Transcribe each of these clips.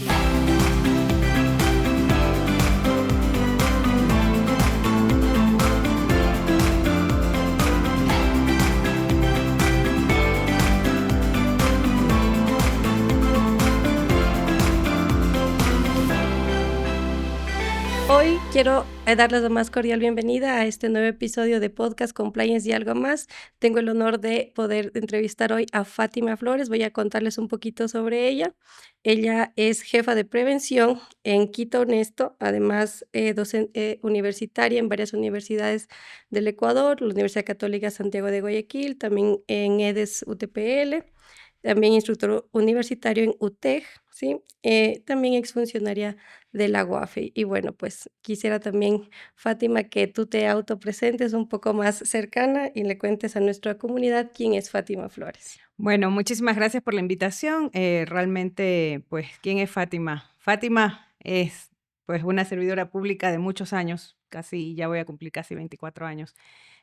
Hoy quiero darles la más cordial bienvenida a este nuevo episodio de Podcast Compliance y algo más. Tengo el honor de poder entrevistar hoy a Fátima Flores. Voy a contarles un poquito sobre ella. Ella es jefa de prevención en Quito Honesto, además docente universitaria en varias universidades del Ecuador, la Universidad Católica Santiago de Guayaquil, también en EDES UTPL. También instructor universitario en UTEG, ¿sí? También exfuncionaria de la UAFE. Y bueno, pues quisiera también, Fátima, que tú te autopresentes un poco más cercana y le cuentes a nuestra comunidad quién es Fátima Flores. Bueno, muchísimas gracias por la invitación. Realmente, pues, ¿quién es Fátima? Fátima es, pues, una servidora pública de muchos años, ya voy a cumplir casi 24 años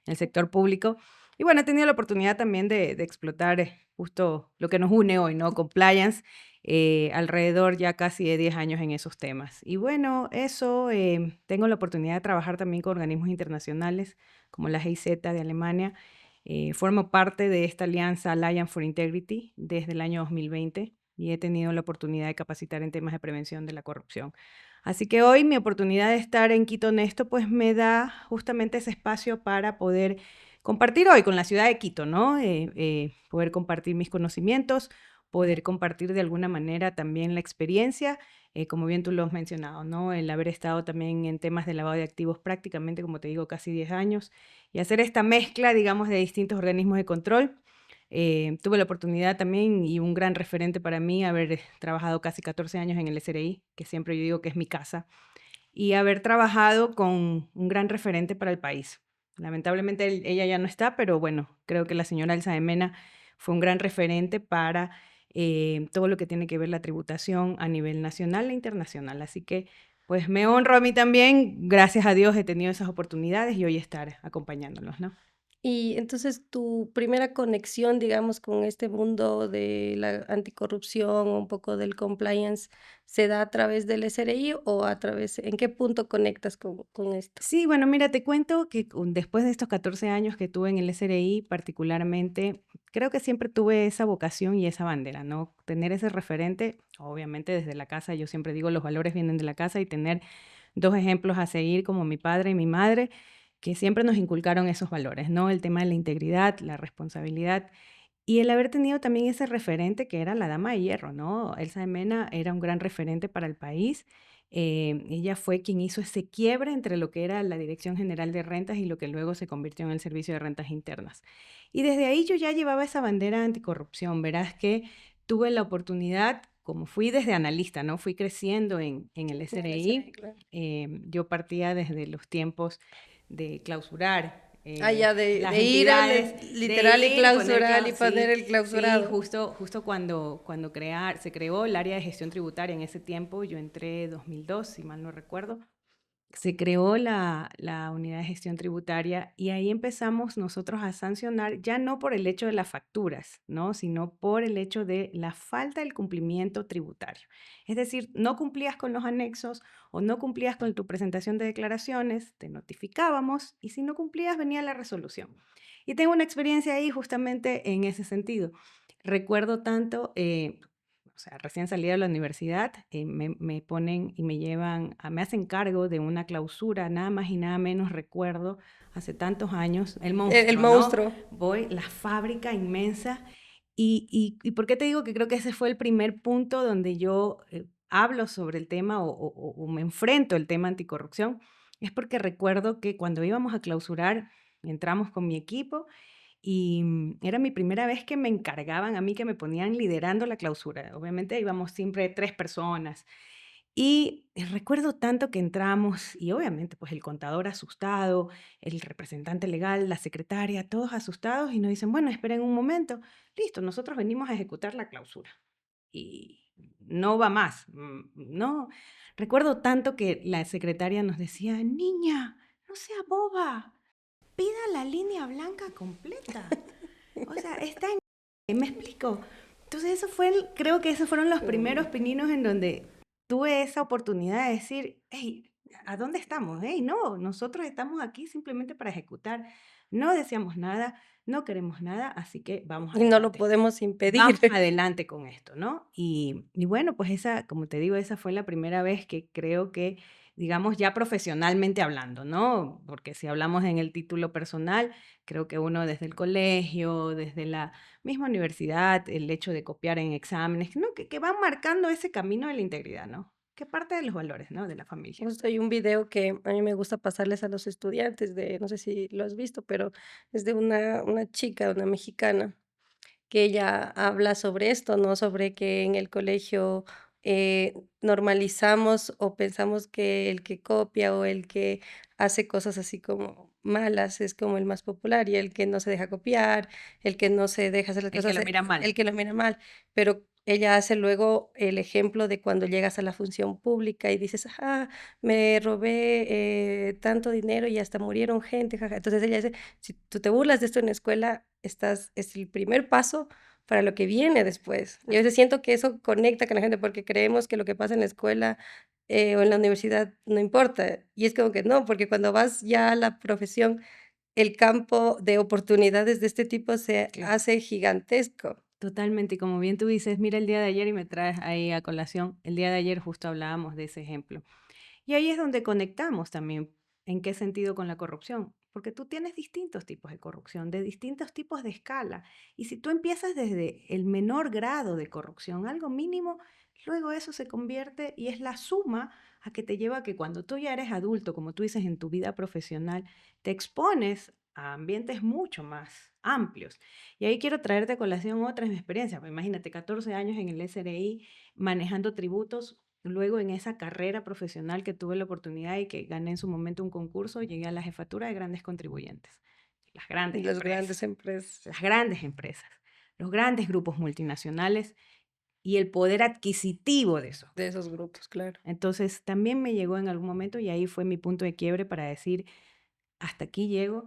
en el sector público. Y bueno, he tenido la oportunidad también de explotar justo lo que nos une hoy, ¿no? Compliance, alrededor ya casi de 10 años en esos temas. Y bueno, tengo la oportunidad de trabajar también con organismos internacionales como la GIZ de Alemania. Formo parte de esta alianza Alliance for Integrity desde el año 2020 y he tenido la oportunidad de capacitar en temas de prevención de la corrupción. Así que hoy mi oportunidad de estar en Quito Honesto pues me da justamente ese espacio para poder compartir hoy con la ciudad de Quito, ¿no? Poder compartir mis conocimientos, poder compartir de alguna manera también la experiencia, como bien tú lo has mencionado, ¿no? El haber estado también en temas de lavado de activos prácticamente, como te digo, casi 10 años y hacer esta mezcla, digamos, de distintos organismos de control. Tuve la oportunidad también y un gran referente para mí haber trabajado casi 14 años en el SRI, que siempre yo digo que es mi casa, y haber trabajado con un gran referente para el país. Lamentablemente ella ya no está, pero bueno, creo que la señora Elsa de Mena fue un gran referente para todo lo que tiene que ver la tributación a nivel nacional e internacional. Así que pues me honro a mí también, gracias a Dios he tenido esas oportunidades y hoy estar acompañándolos, ¿no? Y entonces tu primera conexión, digamos, con este mundo de la anticorrupción, un poco del compliance, ¿se da a través del SRI o a través, en qué punto conectas con esto? Sí, bueno, mira, te cuento que después de estos 14 años que tuve en el SRI, particularmente, creo que siempre tuve esa vocación y esa bandera, ¿no? Tener ese referente, obviamente desde la casa, yo siempre digo, los valores vienen de la casa y tener dos ejemplos a seguir como mi padre y mi madre, que siempre nos inculcaron esos valores, ¿no? El tema de la integridad, la responsabilidad y el haber tenido también ese referente que era la dama de hierro, ¿no? Elsa de Mena era un gran referente para el país. Ella fue quien hizo ese quiebre entre lo que era la Dirección General de Rentas y lo que luego se convirtió en el Servicio de Rentas Internas. Y desde ahí yo ya llevaba esa bandera anticorrupción. Verás que tuve la oportunidad, como fui desde analista, ¿no? Fui creciendo en el En el SRI, SRI. claro. Yo partía desde los tiempos de clausurar Ya las de ir al entidades, de literal y ir, poner clausurar y poner sí, el sí, clausurado. justo cuando se creó el área de gestión tributaria en ese tiempo, yo entré 2002, si mal no recuerdo, se creó la unidad de gestión tributaria y ahí empezamos nosotros a sancionar, ya no por el hecho de las facturas, ¿no? Sino por el hecho de la falta del cumplimiento tributario. Es decir, no cumplías con los anexos o no cumplías con tu presentación de declaraciones, te notificábamos y si no cumplías venía la resolución. Y tengo una experiencia ahí justamente en ese sentido. Recuerdo tanto, o sea, recién salida de la universidad, me ponen y me llevan, me hacen cargo de una clausura, nada más y nada menos recuerdo, hace tantos años, el El monstruo, ¿no? monstruo. Voy, la fábrica inmensa, y ¿por qué te digo que creo que ese fue el primer punto donde yo hablo sobre el tema o me enfrento al tema anticorrupción? Es porque recuerdo que cuando íbamos a clausurar, entramos con mi equipo y era mi primera vez que me encargaban a mí, que me ponían liderando la clausura. Obviamente íbamos siempre 3 personas. Y recuerdo tanto que entramos y obviamente pues el contador asustado, el representante legal, la secretaria, todos asustados y nos dicen, bueno, esperen un momento. Listo, nosotros venimos a ejecutar la clausura. Y no va más. No. Recuerdo tanto que la secretaria nos decía, niña, no sea boba, pida la línea blanca completa. O sea, está en... ¿Me explico? Entonces creo que esos fueron los primeros pininos en donde tuve esa oportunidad de decir: "Hey, ¿a dónde estamos? Hey, no, nosotros estamos aquí simplemente para ejecutar. No deseamos nada, no queremos nada, así que vamos Y no lo adelante". podemos impedir. Vamos adelante con esto, ¿no? Y bueno, pues esa, como te digo, esa fue la primera vez que creo que, digamos, ya profesionalmente hablando, ¿no? Porque si hablamos en el título personal, creo que uno desde el colegio, desde la misma universidad, el hecho de copiar en exámenes, ¿no? Que van marcando ese camino de la integridad, ¿no? Que parte de los valores, ¿no? De la familia. Justo hay un video que a mí me gusta pasarles a los estudiantes de, no sé si lo has visto, pero es de una chica, una mexicana, que ella habla sobre esto, ¿no? Sobre que en el colegio, normalizamos o pensamos que el que copia o el que hace cosas así como malas es como el más popular, y el que no se deja copiar, el que no se deja hacer las El que cosas, lo mira el mal. que lo mira mal. Pero ella hace luego el ejemplo de cuando llegas a la función pública y dices: "Ah, me robé, tanto dinero y hasta murieron gente, jaja". Entonces ella dice: "Si tú te burlas de esto en la escuela, es el primer paso para lo que viene después". Y a veces siento que eso conecta con la gente, porque creemos que lo que pasa en la escuela, o en la universidad no importa. Y es como que no, porque cuando vas ya a la profesión, el campo de oportunidades de este tipo se Claro. hace gigantesco. Totalmente, y como bien tú dices, mira el día de ayer y me traes ahí a colación, el día de ayer justo hablábamos de ese ejemplo. Y ahí es donde conectamos también, ¿en qué sentido con la corrupción? Porque tú tienes distintos tipos de corrupción, de distintos tipos de escala. Y si tú empiezas desde el menor grado de corrupción, algo mínimo, luego eso se convierte y es la suma a que te lleva a que cuando tú ya eres adulto, como tú dices, en tu vida profesional, te expones a ambientes mucho más amplios. Y ahí quiero traerte a colación otra de mi experiencia. Pues imagínate, 14 años en el SRI manejando tributos. Luego en esa carrera profesional que tuve la oportunidad y que gané en su momento un concurso, llegué a la jefatura de grandes contribuyentes, Y las grandes empresas las grandes empresas, los grandes grupos multinacionales y el poder adquisitivo de esos de esos grupos. grupos, claro. Entonces también me llegó en algún momento y ahí fue mi punto de quiebre para decir, hasta aquí llego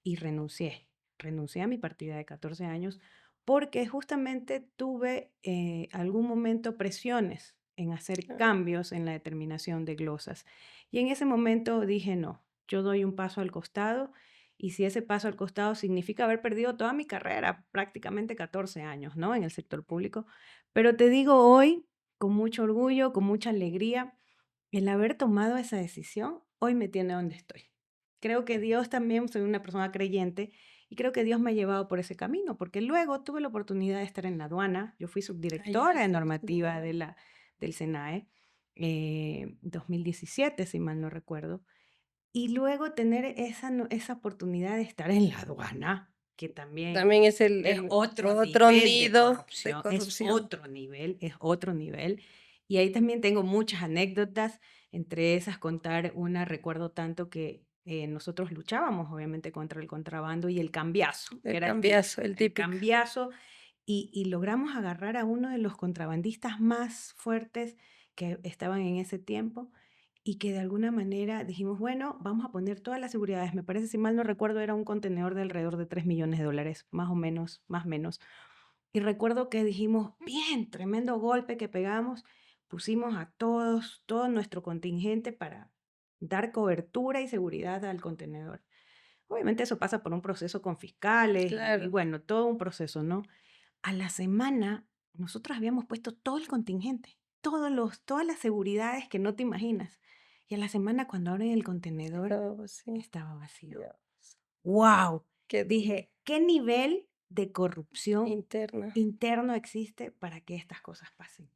y renuncié. Renuncié a mi partida de 14 años porque justamente tuve algún momento presiones en hacer Ah, cambios en la determinación de glosas. Y en ese momento dije, no, yo doy un paso al costado y si ese paso al costado significa haber perdido toda mi carrera, prácticamente 14 años, ¿no? En el sector público. Pero te digo hoy, con mucho orgullo, con mucha alegría, el haber tomado esa decisión hoy me tiene donde estoy. Creo que Dios también, soy una persona creyente y creo que Dios me ha llevado por ese camino, porque luego tuve la oportunidad de estar en la aduana. Yo fui allá subdirectora de estuviste. normativa del SENAE, 2017, si mal no recuerdo, y luego tener esa, esa oportunidad de estar en la aduana, que también También es es el otro otro nivel de nido de corrupción, es corrupción. otro nivel, es otro nivel. Y ahí también tengo muchas anécdotas, entre esas contar una, recuerdo tanto que nosotros luchábamos obviamente contra el contrabando y el cambiazo, que El era el cambiazo, típico, el el típico. cambiazo, y logramos agarrar a uno de los contrabandistas más fuertes que estaban en ese tiempo y que de alguna manera dijimos, bueno, vamos a poner todas las seguridades. Me parece, si mal no recuerdo, era un contenedor de alrededor de 3 millones de dólares, más o menos, más o menos. Y recuerdo que dijimos, bien, tremendo golpe que pegamos, pusimos a todos, todo nuestro contingente para dar cobertura y seguridad al contenedor. Obviamente eso pasa por un proceso con fiscales y Claro, bueno, todo un proceso, ¿no? A la semana nosotros habíamos puesto todo el contingente, todas las seguridades que no te imaginas. Y a la semana cuando abren el contenedor estaba así. estaba vacío. Dios, ¡Wow! qué duro. Dije, ¿qué nivel de corrupción Interna. interno existe para que estas cosas pasen?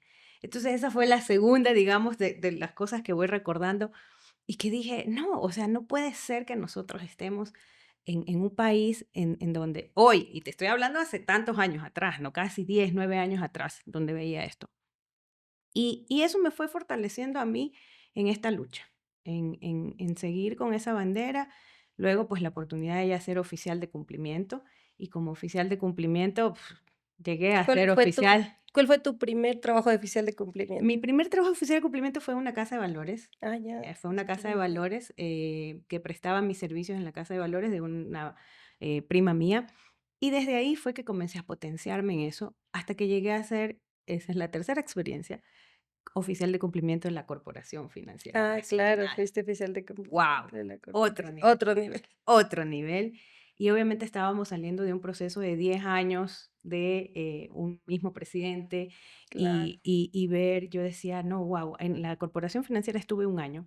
Entonces esa fue la segunda, digamos, de las cosas que voy recordando y que dije, no, o sea, no puede ser que nosotros estemos en un país en donde hoy, y te estoy hablando hace tantos años atrás, no casi 10 9 años atrás, donde veía esto. Y eso me fue fortaleciendo a mí en esta lucha, en seguir con esa bandera. Luego, pues la oportunidad de ya ser oficial de cumplimiento y como oficial de cumplimiento llegué a ¿Cuál ser fue tu oficial. cuál fue tu primer trabajo de oficial de cumplimiento? Mi primer trabajo oficial de cumplimiento fue en una casa de valores. Ah, ya, Fue una casa de súper bien. valores que prestaba mis servicios en la casa de valores de una prima mía. Y desde ahí fue que comencé a potenciarme en eso hasta que llegué a ser, esa es la tercera experiencia, oficial de cumplimiento de la Corporación Financiera Ah, claro, Nacional. fuiste oficial de ¡Wow! cumplimiento de la Otro corporación. nivel, Otro nivel. otro nivel. Y obviamente estábamos saliendo de un proceso de 10 años de un mismo presidente Claro, y ver, yo decía, no, wow, en la Corporación Financiera estuve un año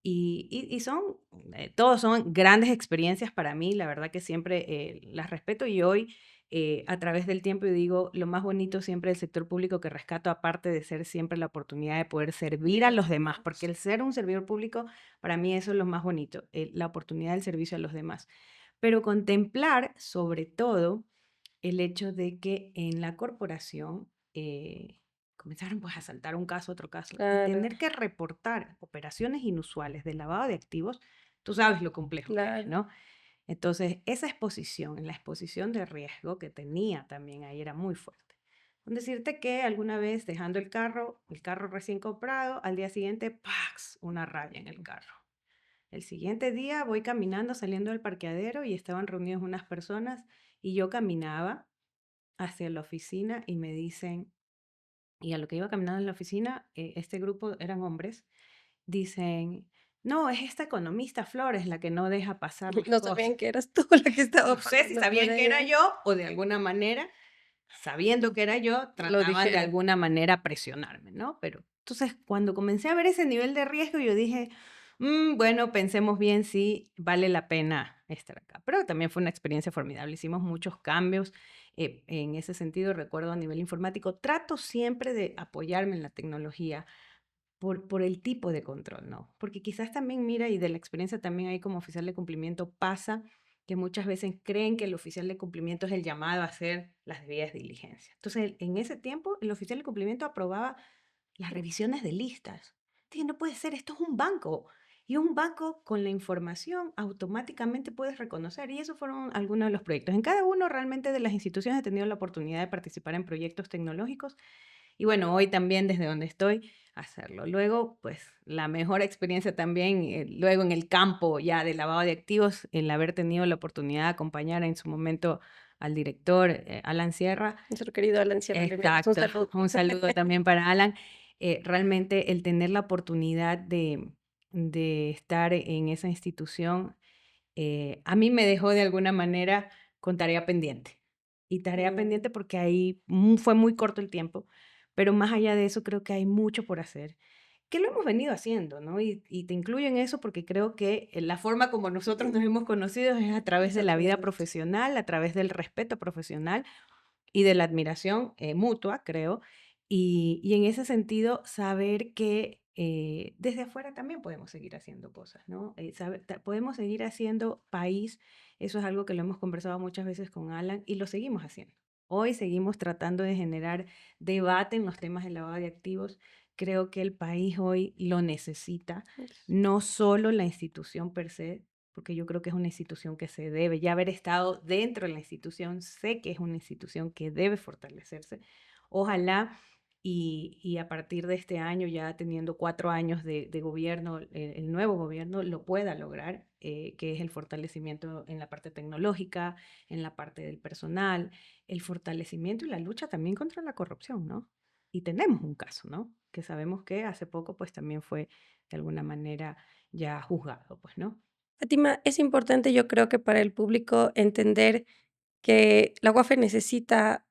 y son, todos son grandes experiencias para mí, la verdad que siempre las respeto y hoy a través del tiempo y digo, lo más bonito siempre del sector público que rescato, aparte de ser siempre la oportunidad de poder servir a los demás, porque el ser un servidor público, para mí eso es lo más bonito, la oportunidad del servicio a los demás. Pero contemplar sobre todo el hecho de que en la corporación comenzaron pues a saltar un caso, otro caso, y claro, tener que reportar operaciones inusuales de lavado de activos, tú sabes lo complejo que es, claro. ¿no? Entonces, esa exposición, la exposición de riesgo que tenía también ahí era muy fuerte. Con decirte que alguna vez dejando el carro recién comprado, al día siguiente, ¡pax! Una raya en el carro. El siguiente día voy caminando, saliendo del parqueadero y estaban reunidos unas personas y yo caminaba hacia la oficina y me dicen, y a lo que iba caminando en la oficina, este grupo eran hombres, dicen, no, es esta economista Flores la que no deja pasar las No cosas. sabían que eras tú la que estaba No sé si pasando por sabían que era ahí. yo o de alguna manera, sabiendo que era yo, Lo trataban de dijeron. alguna manera presionarme, ¿no? Pero entonces cuando comencé a ver ese nivel de riesgo, yo dije, bueno, pensemos bien si vale la pena estar acá. Pero también fue una experiencia formidable. Hicimos muchos cambios en ese sentido, recuerdo a nivel informático. Trato siempre de apoyarme en la tecnología por el tipo de control, ¿no? Porque quizás también, mira, y de la experiencia también ahí como oficial de cumplimiento pasa que muchas veces creen que el oficial de cumplimiento es el llamado a hacer las debidas diligencias. Entonces, en ese tiempo, el oficial de cumplimiento aprobaba las revisiones de listas. Dije, no puede ser, esto es un banco. Y un banco con la información automáticamente puedes reconocer. Y esos fueron algunos de los proyectos. En cada uno realmente de las instituciones he tenido la oportunidad de participar en proyectos tecnológicos y bueno, hoy también desde donde estoy, hacerlo. Luego, pues la mejor experiencia también, luego en el campo ya de lavado de activos, el haber tenido la oportunidad de acompañar en su momento al director Alan Sierra. Nuestro querido Alan Sierra, le enviamos un Exacto, saludo. un saludo también para Alan. Realmente el tener la oportunidad de estar en esa institución a mí me dejó de alguna manera con tarea pendiente. Y tarea Mm, pendiente porque ahí fue muy corto el tiempo, pero más allá de eso creo que hay mucho por hacer, que lo hemos venido haciendo, ¿no? Y te incluyo en eso porque creo que la forma como nosotros nos hemos conocido es a través es de a la través vida de esto. profesional, a través del respeto profesional y de la admiración mutua, creo. Y en ese sentido, saber que desde afuera también podemos seguir haciendo cosas, ¿no? Podemos seguir haciendo país, eso es algo que lo hemos conversado muchas veces con Alan y lo seguimos haciendo. Hoy seguimos tratando de generar debate en los temas de lavado de activos. Creo que el país hoy lo necesita, no solo la institución per se, porque yo creo que es una institución que se debe, ya haber estado dentro de la institución, sé que es una institución que debe fortalecerse. Ojalá y a partir de este año, ya teniendo 4 años de gobierno, el nuevo gobierno lo pueda lograr, que es el fortalecimiento en la parte tecnológica, en la parte del personal, el fortalecimiento y la lucha también contra la corrupción, ¿no? Y tenemos un caso, ¿no? Que sabemos que hace poco, pues también fue de alguna manera ya juzgado, pues, ¿no? Fátima, es importante, yo creo que para el público entender que la UAFE necesita,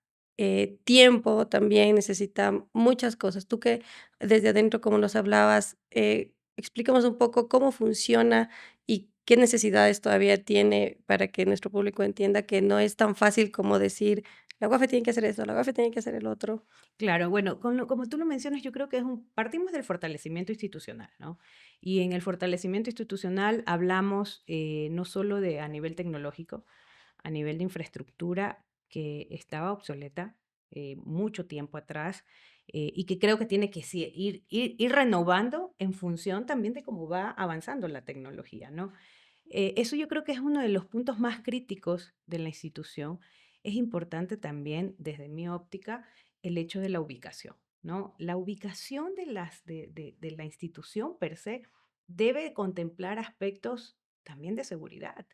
tiempo también, necesita muchas cosas. Tú que desde adentro, como nos hablabas, explícanos un poco cómo funciona y qué necesidades todavía tiene para que nuestro público entienda que no es tan fácil como decir: "La UAFE tiene que hacer esto, la UAFE tiene que hacer el otro". Claro, bueno, como tú lo mencionas, yo creo que partimos del fortalecimiento institucional, ¿no? Y en el fortalecimiento institucional hablamos no solo de a nivel tecnológico, a nivel de infraestructura que estaba obsoleta mucho tiempo atrás y que creo que tiene que ir renovando en función también de cómo va avanzando la tecnología, ¿no? Eso yo creo que es uno de los puntos más críticos de la institución. Es importante también, desde mi óptica, el hecho de la ubicación, ¿no? La ubicación de la institución per se debe contemplar aspectos también de seguridad.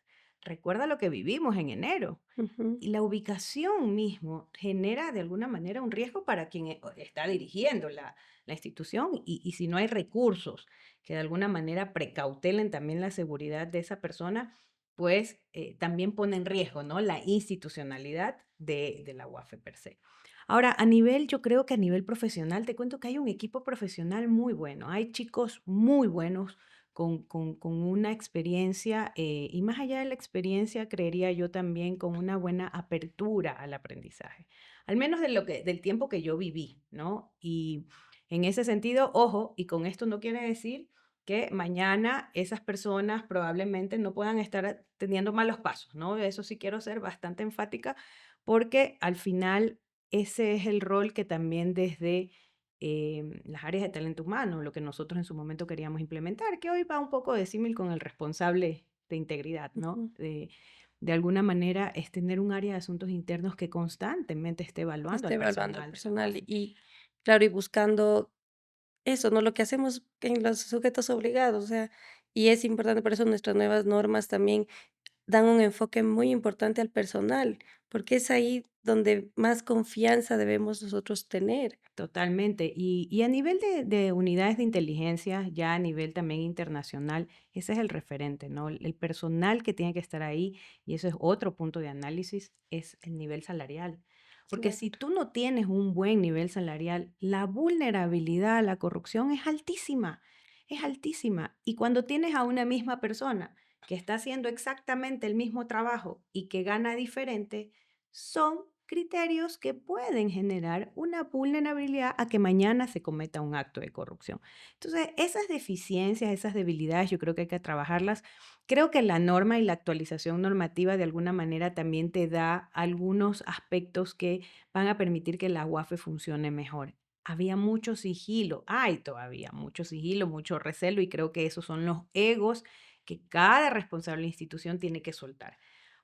recuerda lo que vivimos en enero. Ujú. Y la ubicación mismo genera de alguna manera un riesgo para quien está dirigiendo la institución y si no hay recursos que de alguna manera precautelen también la seguridad de esa persona, pues también pone en riesgo, ¿no? La institucionalidad de la UAFE per se. Ahora, yo creo que a nivel profesional, te cuento que hay un equipo profesional muy bueno, hay chicos muy buenos con una experiencia, y más allá de la experiencia, creería yo también con una buena apertura al aprendizaje, al menos del tiempo que yo viví, ¿no? Y en ese sentido, ojo, y con esto no quiere decir que mañana esas personas probablemente no puedan estar teniendo malos pasos, ¿no? Eso sí quiero ser bastante enfática porque al final ese es el rol que también desde las áreas de talento humano, lo que nosotros en su momento queríamos implementar, que hoy va un poco de símil con el responsable de integridad, ¿no? Ujú. De alguna manera es tener un área de asuntos internos que constantemente esté evaluando Esté al evaluando al personal de la personal UAFE. y, claro, y buscando eso, ¿no? Lo que hacemos en los sujetos obligados, o sea, y es importante, por eso nuestras nuevas normas también dan un enfoque muy importante al personal, porque es ahí donde más confianza debemos nosotros tener. Totalmente. Y a nivel de unidades de inteligencia, ya a nivel también internacional, ese es el referente, ¿no? El personal que tiene que estar ahí, y eso es otro punto de análisis, es el nivel salarial. Porque si Claro. tú no tienes un buen nivel salarial, la vulnerabilidad a la corrupción es altísima, es altísima. Y cuando tienes a una misma persona que está haciendo exactamente el mismo trabajo y que gana diferente, son criterios que pueden generar una vulnerabilidad a que mañana se cometa un acto de corrupción. Entonces, esas deficiencias, esas debilidades, yo creo que hay que trabajarlas. Creo que la norma y la actualización normativa de alguna manera también te da algunos aspectos que van a permitir que la UAFE funcione mejor. Había mucho sigilo, hay todavía mucho sigilo, mucho recelo y creo que esos son los egos que cada responsable institución tiene que soltar,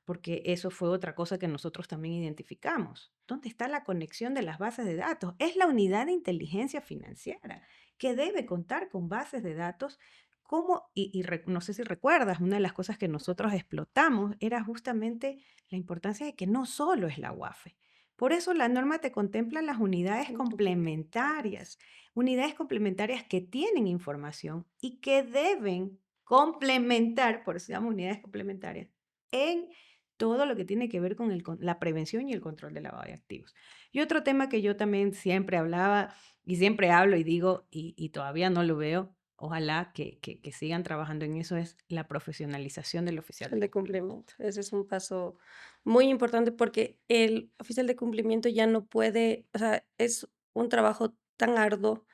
porque eso fue otra cosa que nosotros también identificamos. ¿Dónde está la conexión de las bases de datos? Es la unidad de inteligencia financiera que debe contar con bases de datos. Como, no sé si recuerdas, una de las cosas que nosotros explotamos era justamente la importancia de que no solo es la UAFE. Por eso la norma te contempla las Son complementarias. unidades complementarias que tienen información y que deben complementar, por eso se llaman unidades complementarias, en todo lo que tiene que ver con la prevención y el control del lavado de activos. Y otro tema que yo también siempre hablaba y siempre hablo y digo, y todavía no lo veo, ojalá que sigan trabajando en eso, es la profesionalización del oficial El de de cumplimiento. cumplimiento. Ese es un paso muy importante porque el oficial de cumplimiento ya no puede, o sea, es un trabajo tan arduo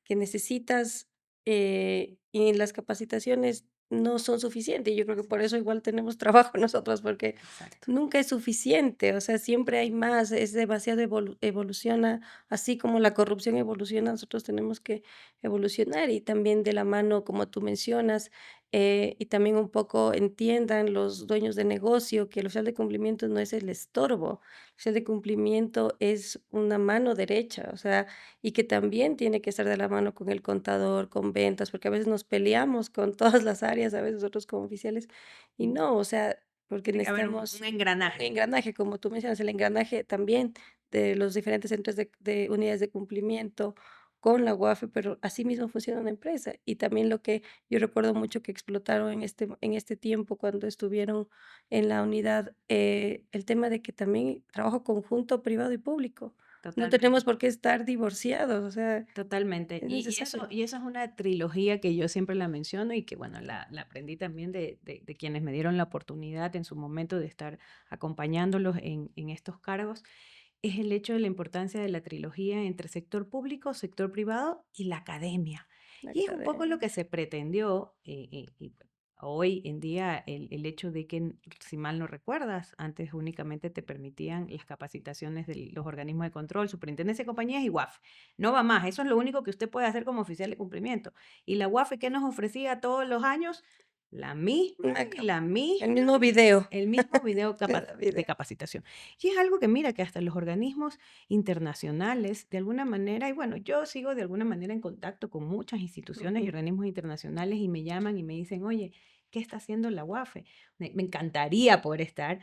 que necesitas, y las capacitaciones no son suficientes. Y yo creo que por eso igual tenemos trabajo nosotros, porque Exacto. nunca es suficiente, o sea, siempre hay más, es demasiado evoluciona, así como la corrupción evoluciona, nosotros tenemos que evolucionar y también de la mano, como tú mencionas, y también un poco entiendan los dueños de negocio que el oficial de cumplimiento no es el estorbo, el oficial de cumplimiento es una mano derecha, o sea, y que también tiene que estar de la mano con el contador, con ventas, porque a veces nos peleamos con todas las áreas, a veces nosotros como oficiales, y no, o sea, porque Tiene que haber un necesitamos un engranaje. engranaje, como tú mencionas, el engranaje también de los diferentes centros de unidades de cumplimiento con la UAFE, pero así mismo funciona una empresa. Y también lo que yo recuerdo mucho que explotaron en este tiempo cuando estuvieron en la unidad, el tema de que también trabajo conjunto privado y público. No Totalmente. tenemos por qué estar divorciados, o sea, Totalmente. es Y eso, necesario. y eso es una trilogía que yo siempre la menciono y que, bueno, la aprendí también de quienes me dieron la oportunidad en su momento de estar acompañándolos en estos cargos, es el hecho de la importancia de la trilogía entre sector público, sector privado y la academia. La Y es un poco lo academia. que se pretendió, hoy en día el hecho de que, si mal no recuerdas, antes únicamente te permitían las capacitaciones de los organismos de control, superintendencia de compañías y UAF. No va más, eso es lo único que usted puede hacer como oficial de cumplimiento. Y la UAF, ¿qué nos ofrecía todos los años? La misma Una y cap la el misma mismo video. el mismo video Cada de video. capacitación. Y es algo que mira que hasta los organismos internacionales, de alguna manera, y bueno, yo sigo de alguna manera en contacto con muchas instituciones y Ujú. organismos internacionales y me llaman y me dicen, oye, qué está haciendo la UAFE. Me encantaría poder estar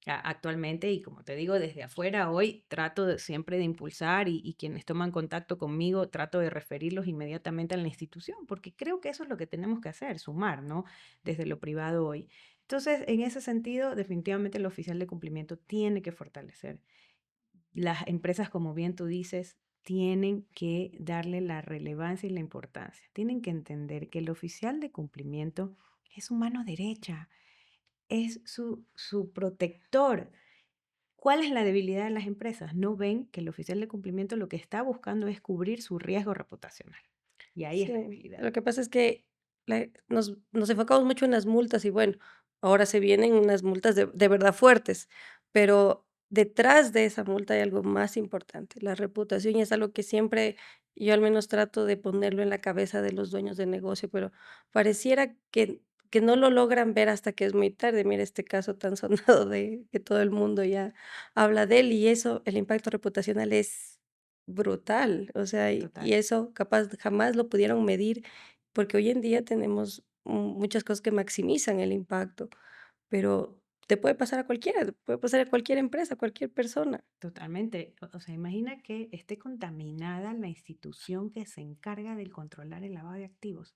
actualmente y como te digo, desde afuera hoy trato siempre de impulsar y quienes toman contacto conmigo trato de referirlos inmediatamente a la institución, porque creo que eso es lo que tenemos que hacer, sumar, ¿no? Desde lo privado hoy. Entonces, en ese sentido, definitivamente el oficial de cumplimiento tiene que fortalecer. Las empresas, como bien tú dices, tienen que darle la relevancia y la importancia. Tienen que entender que el oficial de cumplimiento es su mano derecha, es su protector. ¿Cuál es la debilidad de las empresas? No ven que el oficial de cumplimiento lo que está buscando es cubrir su riesgo reputacional. Y ahí es la Sí, debilidad. lo que pasa es que nos enfocamos mucho en las multas y bueno, ahora se vienen unas multas de verdad fuertes, pero detrás de esa multa hay algo más importante, la reputación, y es algo que siempre yo al menos trato de ponerlo en la cabeza de los dueños de negocio, pero pareciera que no lo logran ver hasta que es muy tarde. Mira este caso tan sonado de que todo el mundo ya habla de él y eso, el impacto reputacional es brutal, o sea, y Total. eso capaz jamás lo pudieron medir, porque hoy en día tenemos muchas cosas que maximizan el impacto, pero te puede pasar a cualquiera, te puede pasar a cualquier empresa, a cualquier persona. Totalmente. O sea, imagina que esté contaminada la institución que se encarga de controlar el lavado de activos.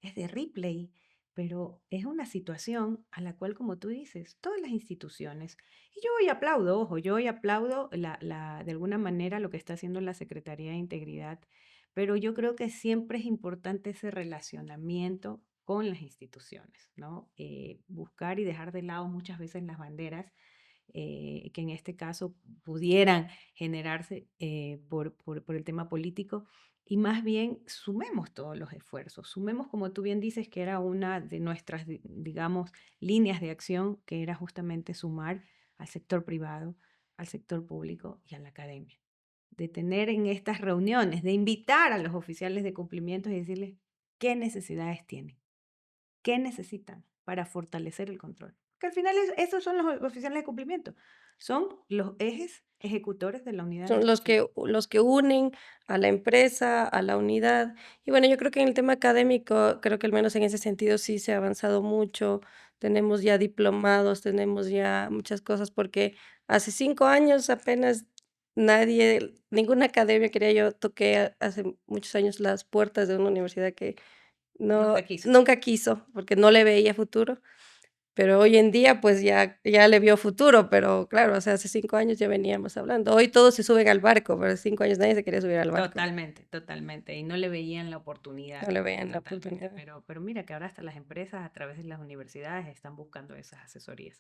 Es de Ripley, pero es una situación a la cual, como tú dices, todas las instituciones, y yo hoy aplaudo, ojo, yo hoy aplaudo de alguna manera lo que está haciendo la Secretaría de Integridad, pero yo creo que siempre es importante ese relacionamiento con las instituciones, ¿no? Buscar y dejar de lado muchas veces las banderas que en este caso pudieran generarse por el tema político y más bien sumemos todos los esfuerzos, sumemos, como tú bien dices, que era una de nuestras, digamos, líneas de acción, que era justamente sumar al sector privado, al sector público y a la academia. De tener en estas reuniones, de invitar a los oficiales de cumplimiento y decirles qué necesidades tienen, qué necesitan para fortalecer el control. Que al final esos son los oficiales de cumplimiento, son los ejes ejecutores de la unidad de Son negocio. los que unen a la empresa, a la unidad. Y bueno, yo creo que en el tema académico, creo que al menos en ese sentido sí se ha avanzado mucho. Tenemos ya diplomados, tenemos ya muchas cosas, porque hace 5 años apenas ninguna academia, quería yo, toqué hace muchos años las puertas de una universidad que Nunca no quiso. nunca quiso, porque no le veía futuro. Pero hoy en día, pues, ya le vio futuro, pero claro, o sea, hace 5 años ya veníamos hablando. Hoy todos se suben al barco, pero hace 5 años nadie se quería subir al barco, Totalmente, totalmente. Y no le veían la oportunidad, no le veían la totalmente. oportunidad. Pero mira que ahora hasta las empresas a través de las universidades están buscando esas asesorías.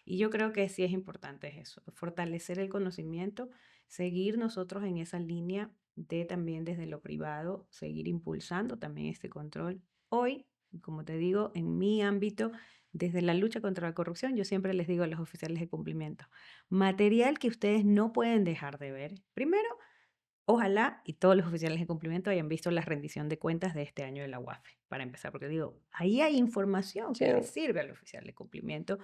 Y yo creo que sí es importante eso, fortalecer el conocimiento, seguir nosotros en esa línea de también desde lo privado, seguir impulsando también este control. Hoy, como te digo, en mi ámbito, desde la lucha contra la corrupción, yo siempre les digo a los oficiales de cumplimiento, material que ustedes no pueden dejar de ver. Primero, ojalá y todos los oficiales de cumplimiento hayan visto la rendición de cuentas de este año de la UAFE, para empezar, porque digo, ahí hay información Sí, que le sirve al oficial de cumplimiento.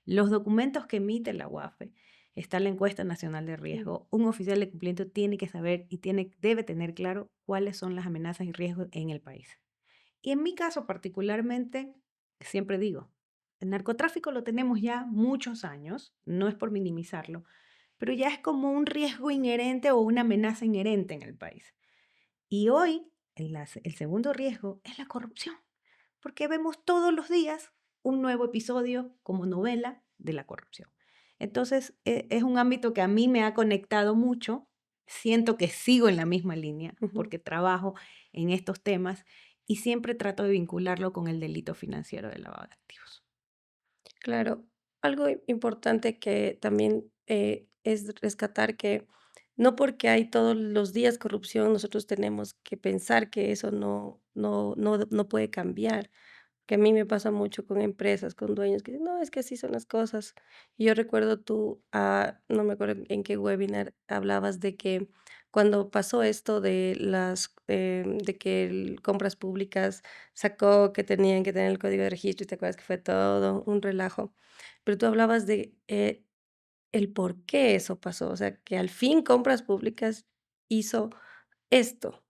Los documentos que emite la UAFE, está la encuesta nacional de mm, riesgo. Un oficial de cumplimiento tiene que saber y debe tener claro cuáles son las amenazas y riesgos en el país. Y en mi caso particularmente, siempre digo, el narcotráfico lo tenemos ya muchos años, no es por minimizarlo, pero ya es como un riesgo inherente o una amenaza inherente en el país. Y hoy el segundo riesgo es la corrupción, porque vemos todos los días un nuevo episodio como novela de la corrupción. Entonces, es un ámbito que a mí me ha conectado mucho. Siento que sigo en la misma línea ujú. porque trabajo en estos temas y siempre trato de vincularlo con el delito financiero de lavado de activos. Claro, algo importante que también, es rescatar que no porque hay todos los días corrupción, nosotros tenemos que pensar que eso no puede cambiar. Que a mí me pasa mucho con empresas, con dueños que dicen: "No, es que así son las cosas". Y yo recuerdo tú, no me acuerdo en qué webinar hablabas de que cuando pasó esto de que el Compras Públicas sacó que tenían que tener el código de registro, y te acuerdas que fue todo un relajo. Pero tú hablabas de, el por qué eso pasó, o sea, que al fin Compras Públicas hizo esto.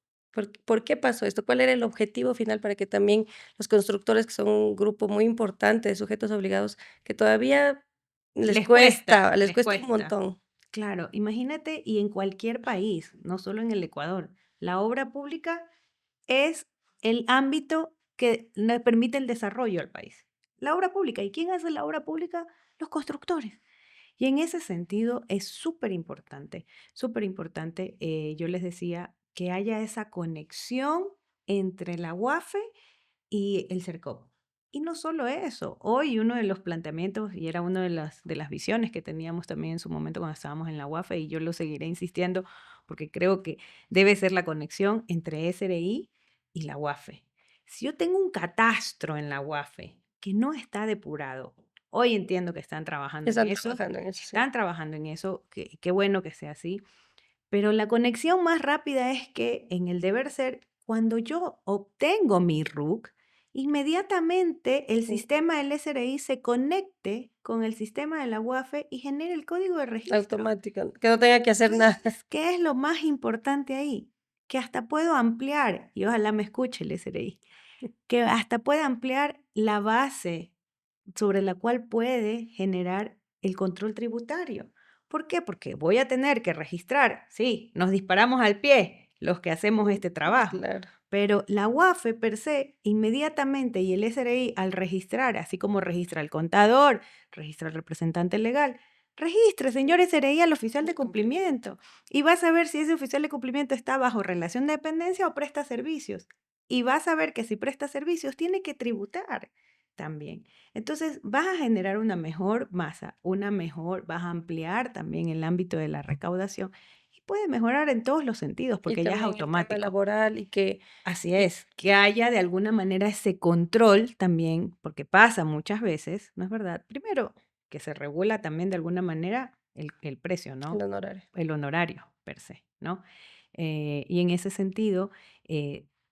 ¿Por qué pasó esto? ¿Cuál era el objetivo final para que también los constructores, que son un grupo muy importante de sujetos obligados, que todavía Les cuesta, les les cuesta un cuesta. montón? Claro, imagínate, y en cualquier país, no solo en el Ecuador, la obra pública es el ámbito que le permite el desarrollo al país. La obra pública. ¿Y quién hace la obra pública? Los constructores. Y en ese sentido es súper importante, yo les decía, que haya esa conexión entre la UAFE y el CERCOP. Y no solo eso, hoy uno de los planteamientos, y era una de las visiones que teníamos también en su momento cuando estábamos en la UAFE, y yo lo seguiré insistiendo porque creo que debe ser la conexión entre SRI y la UAFE. Si yo tengo un catastro en la UAFE que no está depurado, hoy entiendo que Están trabajando en eso, sí. están trabajando en eso, qué bueno que sea así, pero la conexión más rápida es que en el deber ser, cuando yo obtengo mi RUC, inmediatamente el Sí, sistema del SRI se conecte con el sistema de la UAFE y genere el código de registro. automática, que no tenga que hacer nada. Entonces, ¿qué es lo más importante ahí? Que hasta puedo ampliar, y ojalá me escuche el SRI, que hasta puede ampliar la base sobre la cual puede generar el control tributario. ¿Por qué? Porque voy a tener que registrar, sí, nos disparamos al pie los que hacemos este trabajo, Claro. pero la UAFE per se, inmediatamente, y el SRI al registrar, así como registra el contador, registra el representante legal, registre, señor SRI, al oficial de cumplimiento y vas a ver si ese oficial de cumplimiento está bajo relación de dependencia o presta servicios. Y vas a ver que si presta servicios tiene que tributar también. Entonces, vas a generar una mejor masa, vas a ampliar también el ámbito de la recaudación y puede mejorar en todos los sentidos Y porque ya es también el tema automático. laboral Así y es, que haya de alguna manera ese control también, porque pasa muchas veces, ¿no es verdad? Primero, que se regula también de alguna manera el precio, el ¿no? honorario. El honorario per se, ¿no? Y en ese sentido,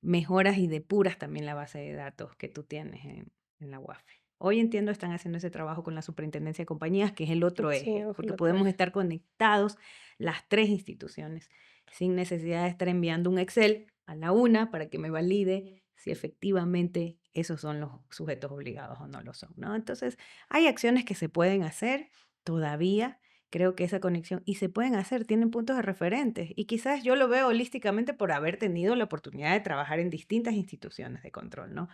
mejoras y depuras también la base de datos que tú tienes en la UAFE. Hoy entiendo están haciendo ese trabajo con la Superintendencia de Compañías, que es el otro Sí, eje, porque ojalá podemos pueda. estar conectados las tres instituciones sin necesidad de estar enviando un Excel a la una para que me valide si efectivamente esos son los sujetos obligados o no lo son, ¿no? Entonces, hay acciones que se pueden hacer todavía. Creo que esa conexión, y se pueden hacer, tienen puntos de referentes. Y quizás yo lo veo holísticamente por haber tenido la oportunidad de trabajar en distintas instituciones de control, ¿no?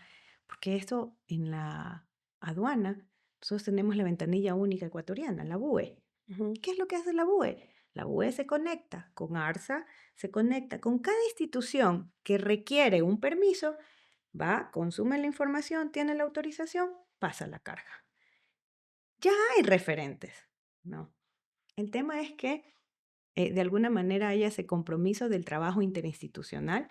Porque esto en la aduana, nosotros tenemos la ventanilla única ecuatoriana, la BUE. Ujú. ¿Y qué es lo que hace la BUE? La BUE se conecta con ARSA, se conecta con cada institución que requiere un permiso, va, consume la información, tiene la autorización, pasa la carga. Ya hay referentes, ¿no? El tema es que de alguna manera haya ese compromiso del trabajo interinstitucional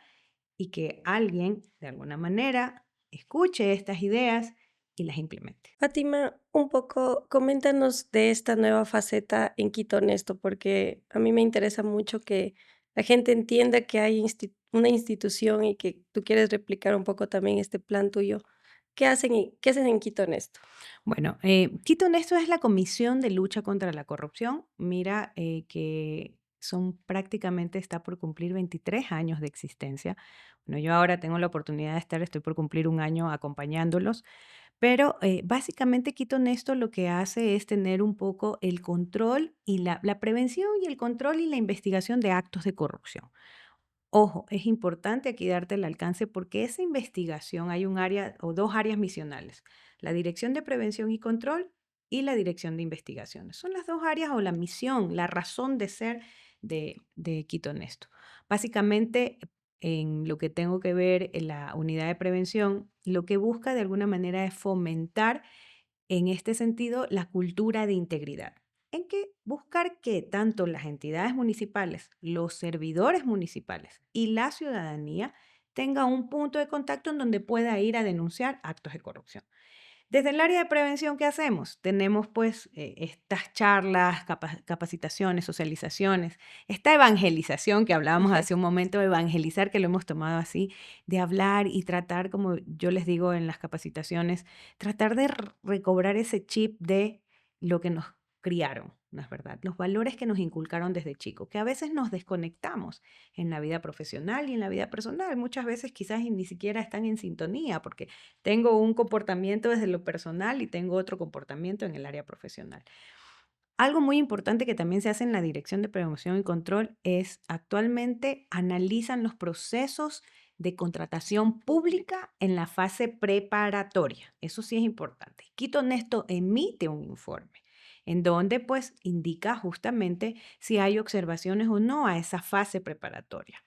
y que alguien, de alguna manera, escuche estas ideas y las implemente. Fátima, un poco, coméntanos de esta nueva faceta en Quito Honesto, porque a mí me interesa mucho que la gente entienda que hay una institución y que tú quieres replicar un poco también este plan tuyo. ¿Qué hacen en Quito Honesto? Bueno, Quito Honesto es la Comisión de Lucha contra la Corrupción. Mira que son prácticamente, está por cumplir 23 años de existencia. Bueno, yo ahora tengo la oportunidad de estar, estoy por cumplir un año acompañándolos. Pero, básicamente, Quito Honesto lo que hace es tener un poco el control y la prevención y el control y la investigación de actos de corrupción. Ojo, es importante aquí darte el alcance porque esa investigación hay un área o 2 áreas misionales, la Dirección de Prevención y Control y la Dirección de Investigaciones. Son las 2 áreas o la misión, la razón de ser de Quito Honesto. Básicamente, en lo que tengo que ver en la unidad de prevención, lo que busca de alguna manera es fomentar en este sentido la cultura de integridad, en que buscar que tanto las entidades municipales, los servidores municipales y la ciudadanía tenga un punto de contacto en donde pueda ir a denunciar actos de corrupción. Desde el área de prevención, ¿qué hacemos? Tenemos pues estas charlas, capacitaciones, socializaciones, esta evangelización que hablábamos hace un momento, evangelizar, que lo hemos tomado así, de hablar y tratar, como yo les digo en las capacitaciones, tratar de recobrar ese chip de lo que nos criaron, ¿no es verdad? Los valores que nos inculcaron desde chicos, que a veces nos desconectamos en la vida profesional y en la vida personal. Muchas veces quizás ni siquiera están en sintonía porque tengo un comportamiento desde lo personal y tengo otro comportamiento en el área profesional. Algo muy importante que también se hace en la Dirección de Promoción y Control es actualmente analizan los procesos de contratación pública en la fase preparatoria. Eso sí es importante. Quito Honesto emite un informe en donde pues indica justamente si hay observaciones o no a esa fase preparatoria.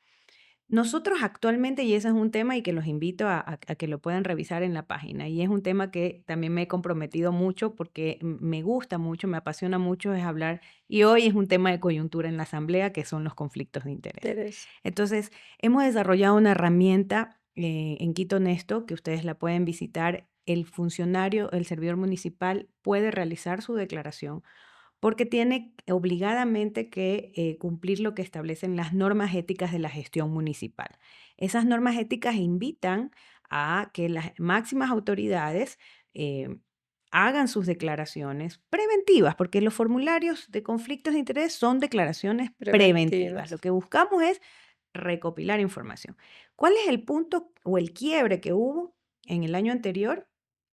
Nosotros actualmente, y ese es un tema y que los invito a que lo puedan revisar en la página, y es un tema que también me he comprometido mucho porque me gusta mucho, me apasiona mucho, es hablar, y hoy es un tema de coyuntura en la asamblea, que son los conflictos de interés. Interés. Entonces, hemos desarrollado una herramienta en Quito Honesto, que ustedes la pueden visitar. El funcionario, el servidor municipal puede realizar su declaración porque tiene obligadamente que cumplir lo que establecen las normas éticas de la gestión municipal. Esas normas éticas invitan a que las máximas autoridades eh, hagan sus declaraciones preventivas, porque los formularios de conflictos de interés son declaraciones preventivas. Lo Preventivas. que buscamos es recopilar información. ¿Cuál es el punto o el quiebre que hubo en el año anterior?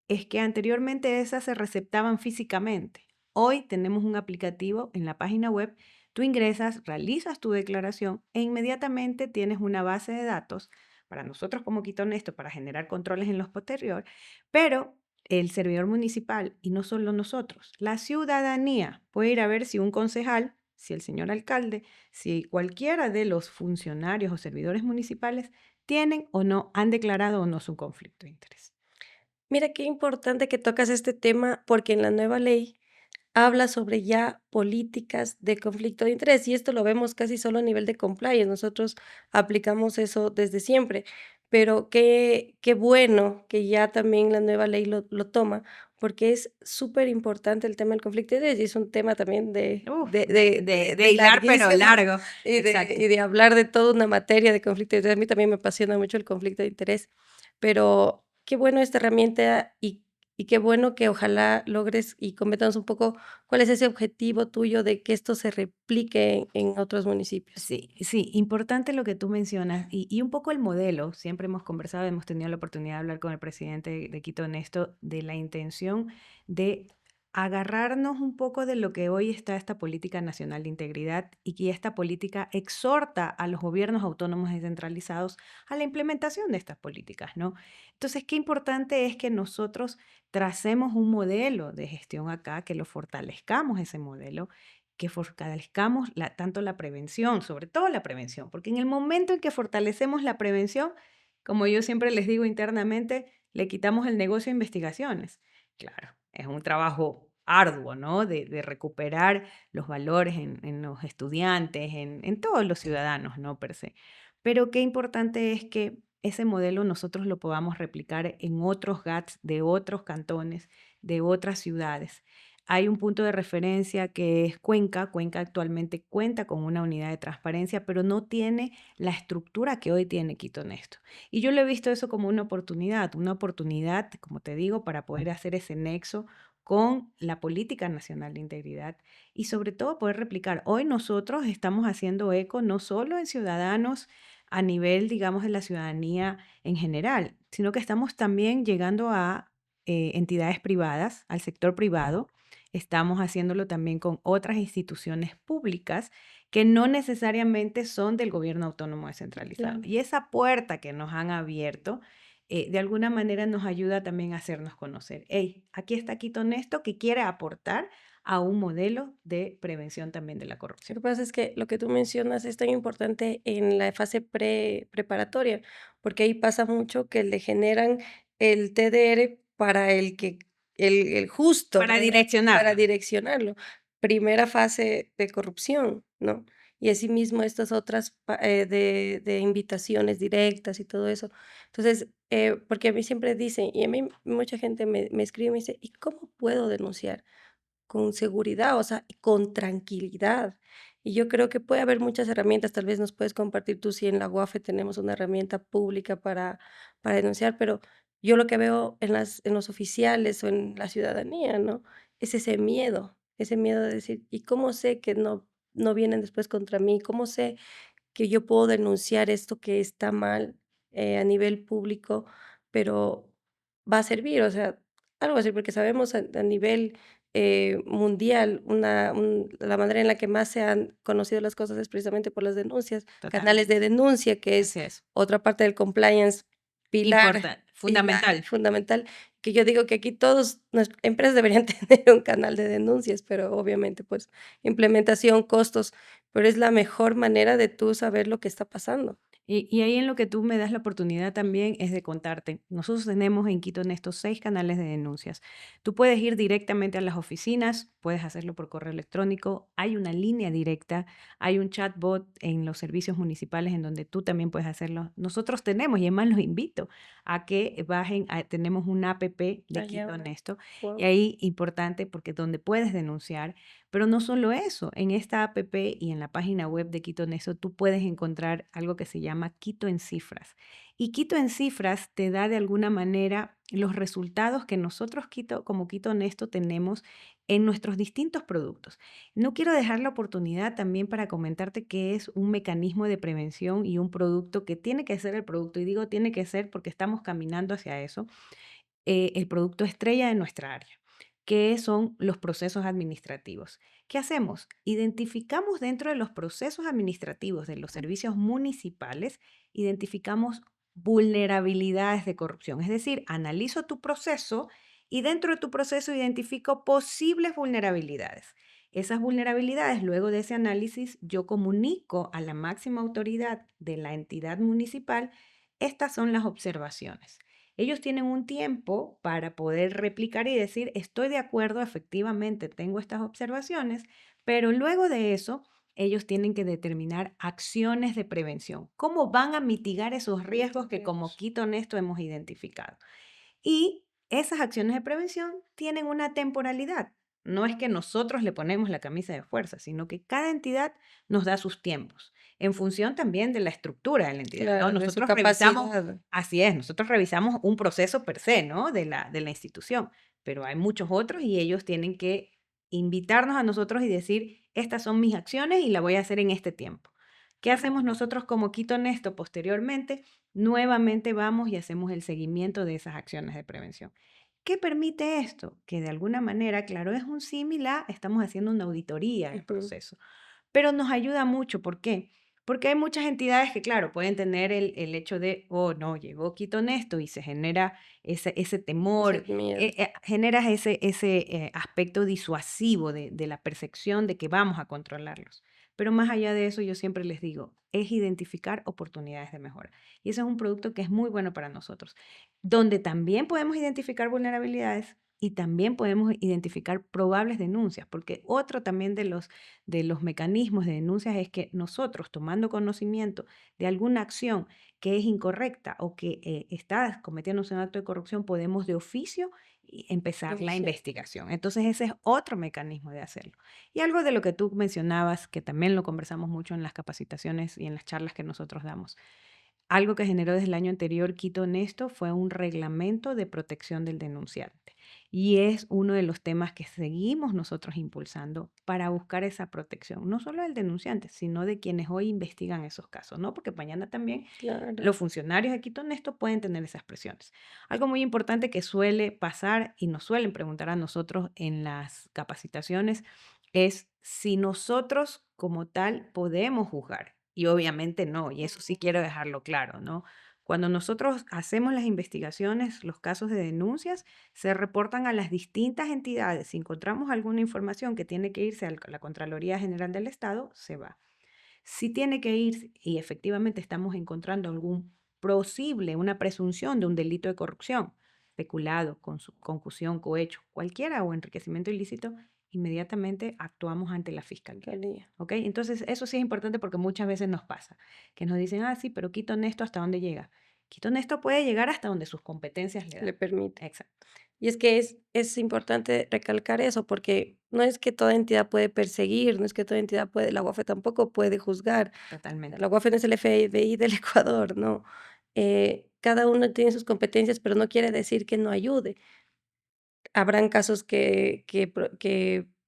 Es que anteriormente esas se receptaban físicamente. Hoy tenemos un aplicativo en la página web, tú ingresas, realizas tu declaración e inmediatamente tienes una base de datos para nosotros como Quito Honesto para generar controles en los posterior, pero el servidor municipal y no solo nosotros, la ciudadanía puede ir a ver si un concejal, si el señor alcalde, si cualquiera de los funcionarios o servidores municipales tienen o no, han declarado o no su conflicto de interés. Mira qué importante que tocas este tema, porque en la nueva ley habla sobre ya políticas de conflicto de interés, y esto lo vemos casi solo a nivel de compliance. Nosotros aplicamos eso desde siempre, pero qué bueno que ya también la nueva ley lo toma, porque es súper importante el tema del conflicto de interés, y es un tema también Uf, de hilar, pero larguísimo, largo. Exacto. y de hablar de toda una materia de conflicto de interés. A mí también me apasiona mucho el conflicto de interés, pero qué bueno esta herramienta, y qué bueno que ojalá logres, y coméntanos un poco cuál es ese objetivo tuyo de que esto se replique en otros municipios. Sí, sí, importante lo que tú mencionas y un poco el modelo. Siempre hemos conversado, hemos tenido la oportunidad de hablar con el presidente de Quito Honesto de la intención de agarrarnos un poco de lo que hoy está esta política nacional de integridad y que esta política exhorta a los gobiernos autónomos descentralizados a la implementación de estas políticas, ¿no? Entonces, qué importante es que nosotros tracemos un modelo de gestión acá, que lo fortalezcamos ese modelo, que fortalezcamos tanto la prevención, sobre todo la prevención, porque en el momento en que fortalecemos la prevención, como yo siempre les digo internamente, le quitamos el negocio a investigaciones. Claro, es un trabajo arduo, ¿no? De recuperar los valores en los estudiantes, en todos los ciudadanos, ¿no? Per se. Pero qué importante es que ese modelo nosotros lo podamos replicar en otros GATS de otros cantones, de otras ciudades. Hay un punto de referencia que es Cuenca. Cuenca actualmente cuenta con una unidad de transparencia, pero no tiene la estructura que hoy tiene Quito Honesto. Y yo lo he visto eso como una oportunidad, como te digo, para poder hacer ese nexo con la política nacional de integridad y sobre todo poder replicar. Hoy nosotros estamos haciendo eco no solo en ciudadanos a nivel, digamos, de la ciudadanía en general, sino que estamos también llegando a entidades privadas, al sector privado. Estamos haciéndolo también con otras instituciones públicas que no necesariamente son del gobierno autónomo descentralizado. Claro. Y esa puerta que nos han abierto, de alguna manera nos ayuda también a hacernos conocer. Hey, aquí está Quito Honesto que quiere aportar a un modelo de prevención también de la Lo corrupción. que pasa es que lo que tú mencionas es tan importante en la fase preparatoria, porque ahí pasa mucho que le generan el TDR para el que el justo, Para ¿verdad? Para direccionarlo. direccionarlo. Primera fase de corrupción, ¿no? Y asimismo estas otras de invitaciones directas y todo eso. Entonces, porque a mí siempre dicen, y a mí mucha gente me escribe y me dice: "¿Y cómo puedo denunciar?". Con seguridad, o sea, con tranquilidad. Y yo creo que puede haber muchas herramientas, tal vez nos puedes compartir tú si en la UAFE tenemos una herramienta pública para denunciar, pero yo lo que veo en los oficiales o en la ciudadanía, ¿no? Es ese miedo, ese miedo de decir: "¿Y cómo sé que no vienen después contra mí? ¿Cómo sé que yo puedo denunciar esto que está mal, a nivel público, pero va a servir?". O sea, algo así, porque sabemos a nivel, mundial, la manera en la que más se han conocido las cosas es precisamente por las denuncias, canales de Totalmente. denuncia, que es Así es. otra parte del compliance, pilar Importante, pilar fundamental. fundamental, que yo digo que aquí todos las empresas deberían tener un canal de denuncias, pero obviamente, pues, implementación, costos, pero es la mejor manera de tú saber lo que está pasando. Y ahí en lo que tú me das la oportunidad también es de contarte. Nosotros tenemos en Quito en estos 6 canales de denuncias. Tú puedes ir directamente a las oficinas, puedes hacerlo por correo electrónico, hay una línea directa, hay un chatbot en los servicios municipales en donde tú también puedes hacerlo. Nosotros tenemos, y además los invito a que bajen, tenemos una app de Allá, Quito Honesto, y wow. ahí importante porque donde puedes denunciar, pero no solo eso, en esta app y en la página web de Quito Honesto tú puedes encontrar algo que se llama Quito en cifras. Y Quito en cifras te da de alguna manera los resultados que nosotros como Quito Honesto tenemos en nuestros distintos productos. No quiero dejar la oportunidad también para comentarte que es un mecanismo de prevención y un producto que tiene que ser el producto, y digo tiene que ser porque estamos caminando hacia eso, el producto estrella de nuestra área, que son los procesos administrativos. ¿Qué hacemos? Identificamos dentro de los procesos administrativos de los servicios municipales, identificamos vulnerabilidades de corrupción. Es decir, analizo tu proceso y dentro de tu proceso identifico posibles vulnerabilidades. Esas vulnerabilidades, luego de ese análisis, yo comunico a la máxima autoridad de la entidad municipal. Estas son las observaciones. Ellos tienen un tiempo para poder replicar y decir, estoy de acuerdo, efectivamente tengo estas observaciones, pero luego de eso, ellos tienen que determinar acciones de prevención. ¿Cómo van a mitigar esos riesgos que como Dios. Quito Honesto hemos identificado? Y esas acciones de prevención tienen una temporalidad. No es que nosotros le ponemos la camisa de fuerza, sino que cada entidad nos da sus tiempos, en función también de la estructura de la entidad, ¿no? Claro, de su Nosotros revisamos, capacidad. así es, nosotros revisamos un proceso per se, ¿no? De la institución, pero hay muchos otros y ellos tienen que invitarnos a nosotros y decir, estas son mis acciones y la voy a hacer en este tiempo. ¿Qué hacemos nosotros como Quito Honesto posteriormente? Nuevamente vamos y hacemos el seguimiento de esas acciones de prevención. ¿Qué permite esto? Que de alguna manera, claro, es un símil a estamos haciendo una auditoría del Ujú. proceso, pero nos ayuda mucho. ¿Por qué? Porque hay muchas entidades que, claro, pueden tener el hecho de, oh, no, llegó Quito Honesto y se genera ese temor, Ese miedo. generas ese aspecto disuasivo de la percepción de que vamos a controlarlos. Pero más allá de eso, yo siempre les digo, es identificar oportunidades de mejora. Y ese es un producto que es muy bueno para nosotros, donde también podemos identificar vulnerabilidades y también podemos identificar probables denuncias, porque otro también de los mecanismos de denuncias es que nosotros, tomando conocimiento de alguna acción que es incorrecta o que está cometiéndose un acto de corrupción, podemos de oficio empezar la Iniciar. investigación. Entonces, ese es otro mecanismo de hacerlo. Y algo de lo que tú mencionabas, que también lo conversamos mucho en las capacitaciones y en las charlas que nosotros damos, algo que generó desde el año anterior Quito Honesto fue un reglamento de protección del denunciante. Y es uno de los temas que seguimos nosotros impulsando para buscar esa protección, no solo del denunciante, sino de quienes hoy investigan esos casos, ¿no? Porque mañana también Claro. los funcionarios de Quito Honesto pueden tener esas presiones. Algo muy importante que suele pasar y nos suelen preguntar a nosotros en las capacitaciones es si nosotros como tal podemos juzgar. Y obviamente no, y eso sí quiero dejarlo claro, ¿no? Cuando nosotros hacemos las investigaciones, los casos de denuncias se reportan a las distintas entidades. Si encontramos alguna información que tiene que irse a la Contraloría General del Estado, se va. Si tiene que ir y efectivamente estamos encontrando algún posible, una presunción de un delito de corrupción, peculado, concusión, cohecho, cualquiera o enriquecimiento ilícito, inmediatamente actuamos ante la fiscalía. Fiscalía. ¿Ok? Entonces, eso sí es importante porque muchas veces nos pasa, que nos dicen, ah, sí, pero Quito Honesto, ¿hasta dónde llega? Quito Honesto puede llegar hasta donde sus competencias le Le dan. permite. Exacto, Y es que es importante recalcar eso, porque no es que toda entidad puede perseguir, no es que toda entidad puede, la UAFE tampoco puede juzgar. totalmente. La UAFE no es el FBI del Ecuador, no. Cada uno tiene sus competencias, pero no quiere decir que no ayude. Habrán casos que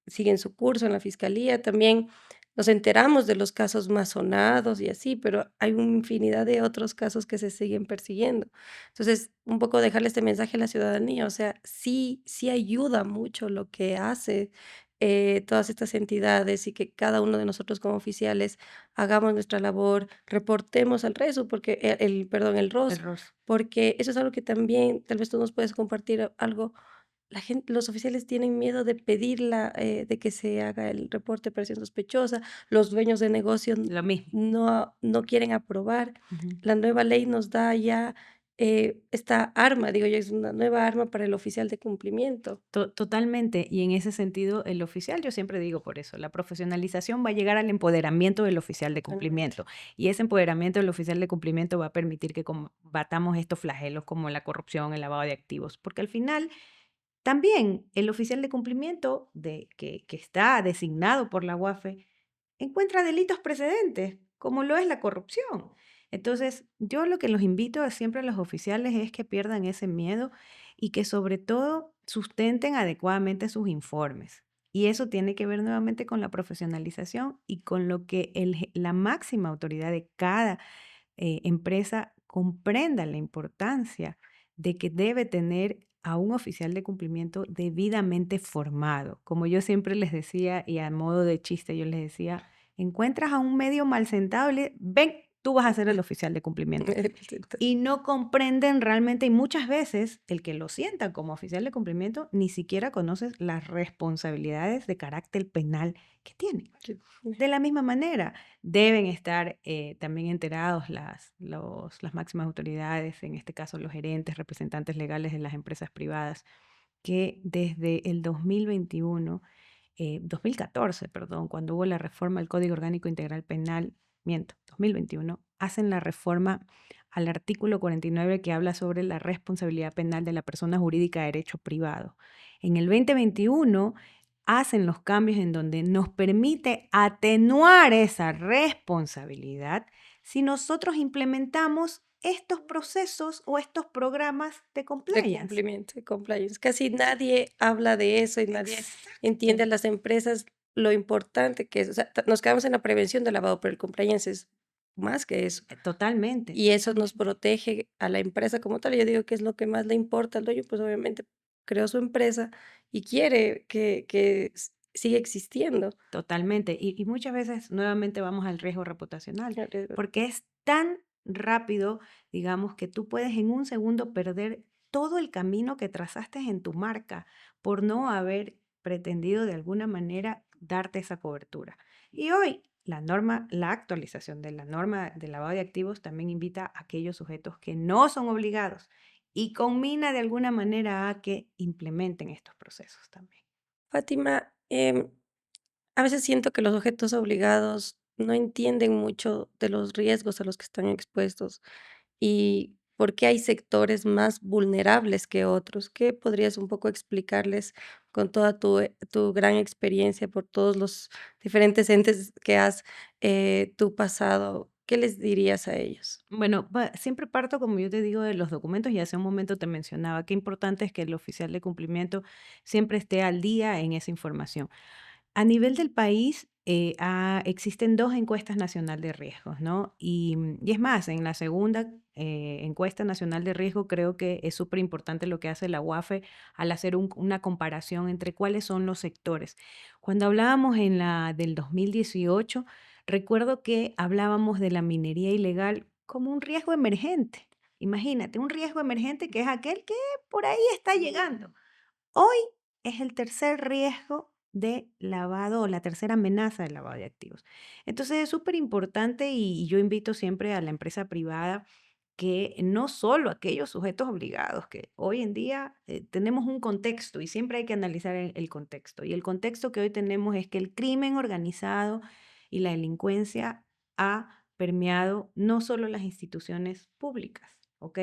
siguen su curso en la fiscalía. También nos enteramos de los casos más sonados y así, pero hay una infinidad de otros casos que se siguen persiguiendo. Entonces, un poco dejarle este mensaje a la ciudadanía, o sea, sí ayuda mucho lo que hace, todas estas entidades y que cada uno de nosotros como oficiales hagamos nuestra labor, reportemos al RESO porque perdón, el ROS, Error. porque eso es algo que también tal vez tú nos puedes compartir algo. La gente, los oficiales tienen miedo de pedirla, de que se haga el reporte de operación sospechosa. Los dueños de negocio Lo mismo. no quieren aprobar. Ujú. La nueva ley nos da ya, esta arma, digo yo, es una nueva arma para el oficial de cumplimiento. Totalmente. Y en ese sentido, el oficial, yo siempre digo por eso, la profesionalización va a llegar al empoderamiento del oficial de Totalmente. cumplimiento. Y ese empoderamiento del oficial de cumplimiento va a permitir que combatamos estos flagelos como la corrupción, el lavado de activos. Porque al final, también el oficial de cumplimiento que está designado por la UAFE encuentra delitos precedentes, como lo es la corrupción. Entonces, yo lo que los invito a siempre a los oficiales es que pierdan ese miedo y que sobre todo sustenten adecuadamente sus informes. Y eso tiene que ver nuevamente con la profesionalización y con lo que la máxima autoridad de cada empresa comprenda la importancia de que debe tener a un oficial de cumplimiento debidamente formado. Como yo siempre les decía, y a modo de chiste yo les decía, encuentras a un medio mal sentado y ven, tú vas a ser el oficial de cumplimiento y no comprenden realmente, y muchas veces el que lo sienta como oficial de cumplimiento ni siquiera conoce las responsabilidades de carácter penal que tiene. De la misma manera, deben estar también enterados las máximas autoridades, en este caso los gerentes, representantes legales de las empresas privadas, que desde el 2014, perdón, cuando hubo la reforma al Código Orgánico Integral Penal, 2021, hacen la reforma al artículo 49 que habla sobre la responsabilidad penal de la persona jurídica de derecho privado. En el 2021 hacen los cambios en donde nos permite atenuar esa responsabilidad si nosotros implementamos estos procesos o estos programas de De compliance. cumplimiento, de compliance. Casi nadie habla de eso y nadie entiende a Exacto. las empresas lo importante que es. O sea, nos quedamos en la prevención del lavado, pero el compliance es más que eso. Totalmente, Y eso nos totalmente. protege a la empresa como tal. Yo digo que es lo que más le importa al dueño, pues obviamente creó su empresa y quiere que siga existiendo. Totalmente. Y muchas veces nuevamente vamos al riesgo reputacional, Alrededor. porque es tan rápido, digamos, que tú puedes en un segundo perder todo el camino que trazaste en tu marca por no haber pretendido de alguna manera darte esa cobertura. Y hoy la actualización de la norma de lavado de activos también invita a aquellos sujetos que no son obligados y combina de alguna manera a que implementen estos procesos también. Fátima, a veces siento que los objetos obligados no entienden mucho de los riesgos a los que están expuestos y por qué hay sectores más vulnerables que otros. ¿Qué podrías un poco explicarles con toda tu gran experiencia por todos los diferentes entes que has tú pasado? ¿Qué les dirías a ellos? Bueno, siempre parto, como yo te digo, de los documentos y hace un momento te mencionaba qué importante es que el oficial de cumplimiento siempre esté al día en esa información. A nivel del país, existen dos encuestas nacional de riesgos, ¿no? Y es más, en la segunda encuesta nacional de riesgo creo que es súper importante lo que hace la UAFE al hacer una comparación entre cuáles son los sectores. Cuando hablábamos en la del 2018, recuerdo que hablábamos de la minería ilegal como un riesgo emergente. Imagínate, un riesgo emergente que es aquel que por ahí está llegando. Hoy es el tercer riesgo de lavado o la tercera amenaza de lavado de activos. Entonces es súper importante y yo invito siempre a la empresa privada que no solo aquellos sujetos obligados, que hoy en día tenemos un contexto y siempre hay que analizar el contexto. Y el contexto que hoy tenemos es que el crimen organizado y la delincuencia ha permeado no solo las instituciones públicas, ¿ok?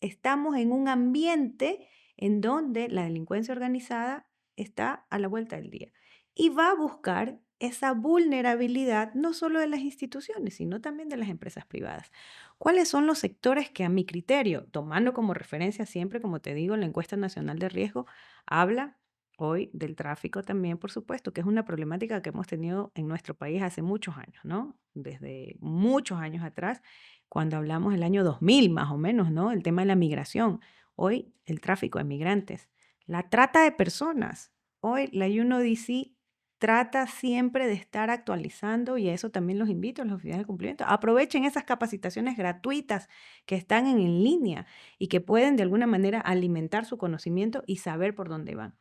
Estamos en un ambiente en donde la delincuencia organizada está a la vuelta del día y va a buscar esa vulnerabilidad no solo de las instituciones, sino también de las empresas privadas. ¿Cuáles son los sectores que a mi criterio, tomando como referencia siempre, como te digo, la encuesta nacional de riesgo, habla? hoy del tráfico también, por supuesto, que es una problemática que hemos tenido en nuestro país hace muchos años, ¿no? Desde muchos años atrás, cuando hablamos del año 2000 más o menos, ¿no? El tema de la migración. Hoy el tráfico de migrantes, la trata de personas. Hoy la UNODC trata siempre de estar actualizando y a eso también los invito a los oficiales de cumplimiento. Aprovechen esas capacitaciones gratuitas que están en línea y que pueden de alguna manera alimentar su conocimiento y saber por dónde van.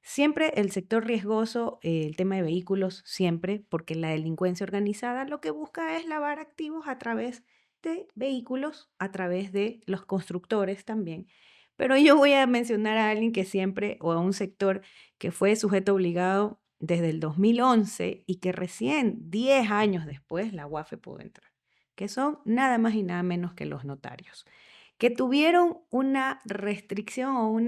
Siempre el sector riesgoso, el tema de vehículos, siempre, porque la delincuencia organizada lo que busca es lavar activos a través de vehículos, a través de los constructores también. Pero yo voy a mencionar a alguien que siempre, o a un sector que fue sujeto obligado desde el 2011 y que recién 10 años después la UAFE pudo entrar, que son nada más y nada menos que los notarios, que tuvieron una restricción o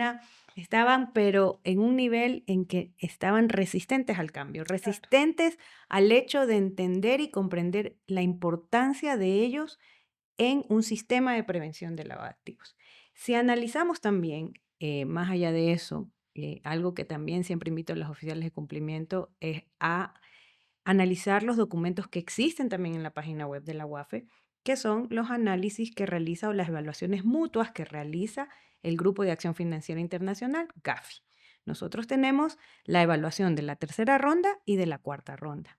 estaban, pero en un nivel en que estaban resistentes al cambio, Claro. resistentes al hecho de entender y comprender la importancia de ellos en un sistema de prevención de lavado de activos. Si analizamos también, más allá de eso, algo que también siempre invito a los oficiales de cumplimiento es a analizar los documentos que existen también en la página web de la UAFE, que son los análisis que realiza o las evaluaciones mutuas que realiza el Grupo de Acción Financiera Internacional, GAFI. Nosotros tenemos la evaluación de la tercera ronda y de la cuarta ronda.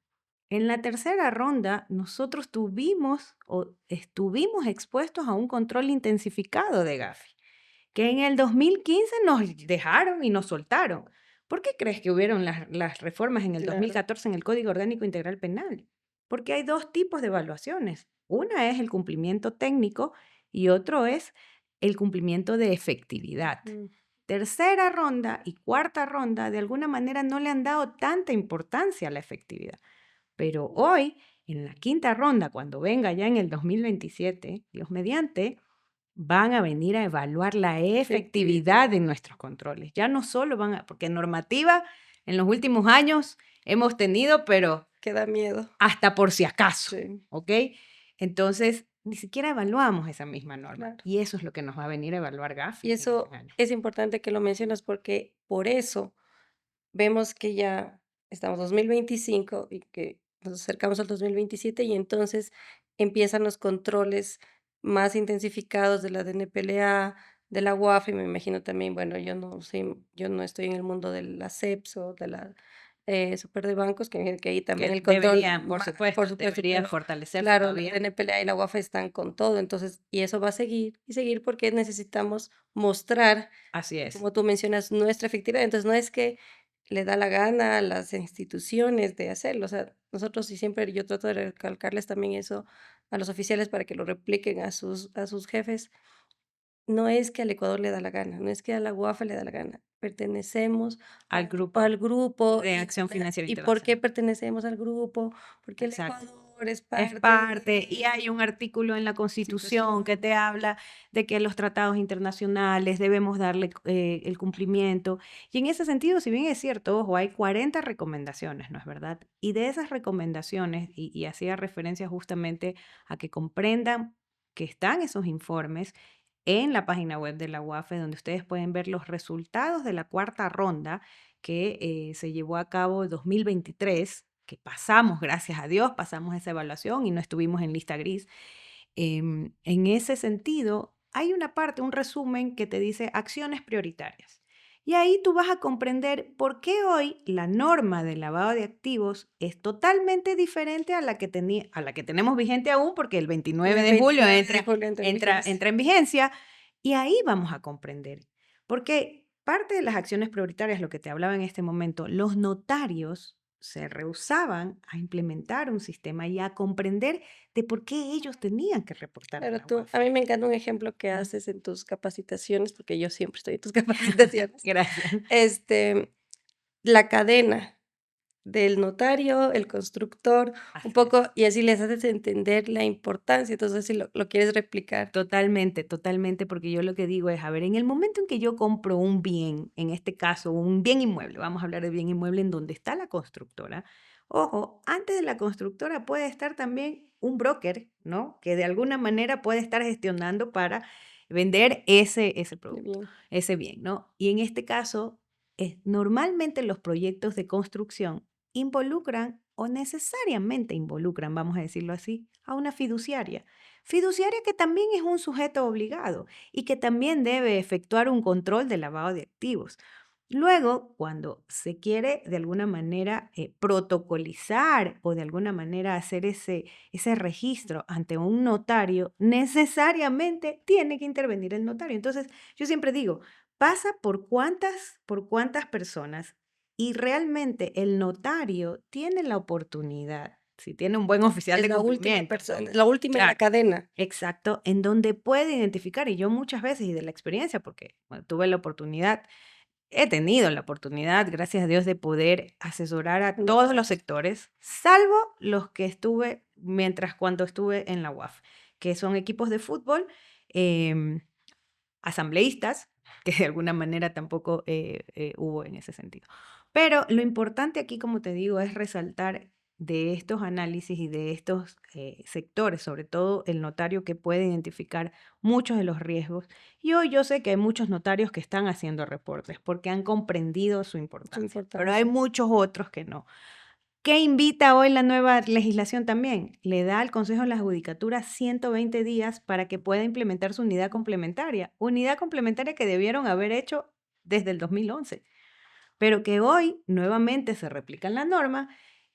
En la tercera ronda, nosotros tuvimos o estuvimos expuestos a un control intensificado de GAFI, que en el 2015 nos dejaron y nos soltaron. ¿Por qué crees que hubieron las reformas en el Claro. 2014 en el Código Orgánico Integral Penal? Porque hay dos tipos de evaluaciones. Una es el cumplimiento técnico y otro es el cumplimiento de efectividad. Mm. Tercera ronda y cuarta ronda de alguna manera no le han dado tanta importancia a la efectividad. Pero hoy, en la quinta ronda, cuando venga ya en el 2027, Dios mediante, van a venir a evaluar la efectividad de nuestros controles. Ya no solo van a, porque normativa en los últimos años hemos tenido, pero Que da miedo. hasta por si acaso, Sí, ¿ok? Entonces, ni siquiera evaluamos esa misma norma. claro. Y eso es lo que nos va a venir a evaluar Y GAFI en eso este año. es importante que lo mencionas porque por eso vemos que ya estamos 2025 y que nos acercamos al 2027 y entonces empiezan los controles más intensificados de la DNPLA, de la UAF y me imagino también, bueno, yo no estoy en el mundo de la CEPS o de la super de bancos, que ahí también Que el control, debería, por supuesto, por supuesto, debería pero fortalecerse claro, la todavía. DNPLA y la UAF están con todo, entonces, y eso va a seguir y seguir porque necesitamos mostrar, Así es. como tú mencionas, nuestra efectividad. Entonces, no es que le da la gana a las instituciones de hacerlo. O sea, nosotros y siempre yo trato de recalcarles también eso a los oficiales para que lo repliquen a sus jefes. No es que al Ecuador le da la gana, no es que a la UAFA le da la gana. Pertenecemos Al grupo al grupo de Acción Financiera ¿y por qué Internacional. pertenecemos al grupo? Porque el Exacto. Ecuador es Es parte parte, y de hay un artículo en la Constitución que Constitución. te habla de que los tratados internacionales debemos darle el cumplimiento. Y en ese sentido, si bien es cierto, ojo, hay 40 recomendaciones, ¿no es verdad? Y de esas recomendaciones, y hacía referencia justamente a que comprendan que están esos informes en la página web de la UAFE, donde ustedes pueden ver los resultados de la cuarta ronda que se llevó a cabo en 2023, que pasamos, gracias a Dios, pasamos esa evaluación y no estuvimos en lista gris. En ese sentido, hay una parte, un resumen que te dice acciones prioritarias. Y ahí tú vas a comprender por qué hoy la norma de lavado de activos es totalmente diferente a la que tenemos vigente aún, porque el 29 El de julio 29 de julio entra en vigencia. entra en vigencia. Y ahí vamos a comprender. Porque parte de las acciones prioritarias, lo que te hablaba en este momento, los notarios se rehusaban a implementar un sistema y a comprender de por qué ellos tenían que reportar a Claro, la a UAFE. mí me encanta un ejemplo que ¿No? haces en tus capacitaciones, porque yo siempre estoy en tus capacitaciones. Gracias. Este, la cadena del notario, el constructor, un Así es. poco, y así les haces entender la importancia. Entonces, si lo quieres replicar. Totalmente, totalmente, porque yo lo que digo es, a ver, en el momento en que yo compro un bien, en este caso un bien inmueble, vamos a hablar de bien inmueble en donde está la constructora, ojo, antes de la constructora puede estar también un broker, ¿no? Que de alguna manera puede estar gestionando para vender ese producto, Bien. ese bien, ¿no? Y en este caso, Normalmente los proyectos de construcción involucran o necesariamente involucran, vamos a decirlo así, a una fiduciaria. Fiduciaria que también es un sujeto obligado y que también debe efectuar un control de lavado de activos. Luego, cuando se quiere de alguna manera protocolizar o de alguna manera hacer ese registro ante un notario, necesariamente tiene que intervenir el notario. Entonces, yo siempre digo, pasa por cuántas personas y realmente el notario tiene la oportunidad, si tiene un buen oficial Es de la última cumplimiento, persona, la última en la claro, cadena. exacto, en donde puede identificar, y yo muchas veces, y de la experiencia, porque bueno, tuve la oportunidad, he tenido la oportunidad, gracias a Dios, de poder asesorar a todos los Notarios. sectores, salvo los que estuve cuando estuve en la UAF, que son equipos de fútbol, em, asambleístas, que de alguna manera tampoco hubo en ese sentido. Pero lo importante aquí, como te digo, es resaltar de estos análisis y de estos sectores, sobre todo el notario que puede identificar muchos de los riesgos. Y hoy yo sé que hay muchos notarios que están haciendo reportes porque han comprendido su Su importancia, pero hay importancia. muchos otros que no. ¿Qué invita hoy la nueva legislación también? Le da al Consejo de la Judicatura 120 días para que pueda implementar su unidad complementaria que debieron haber hecho desde el 2011, pero que hoy nuevamente se replica en la norma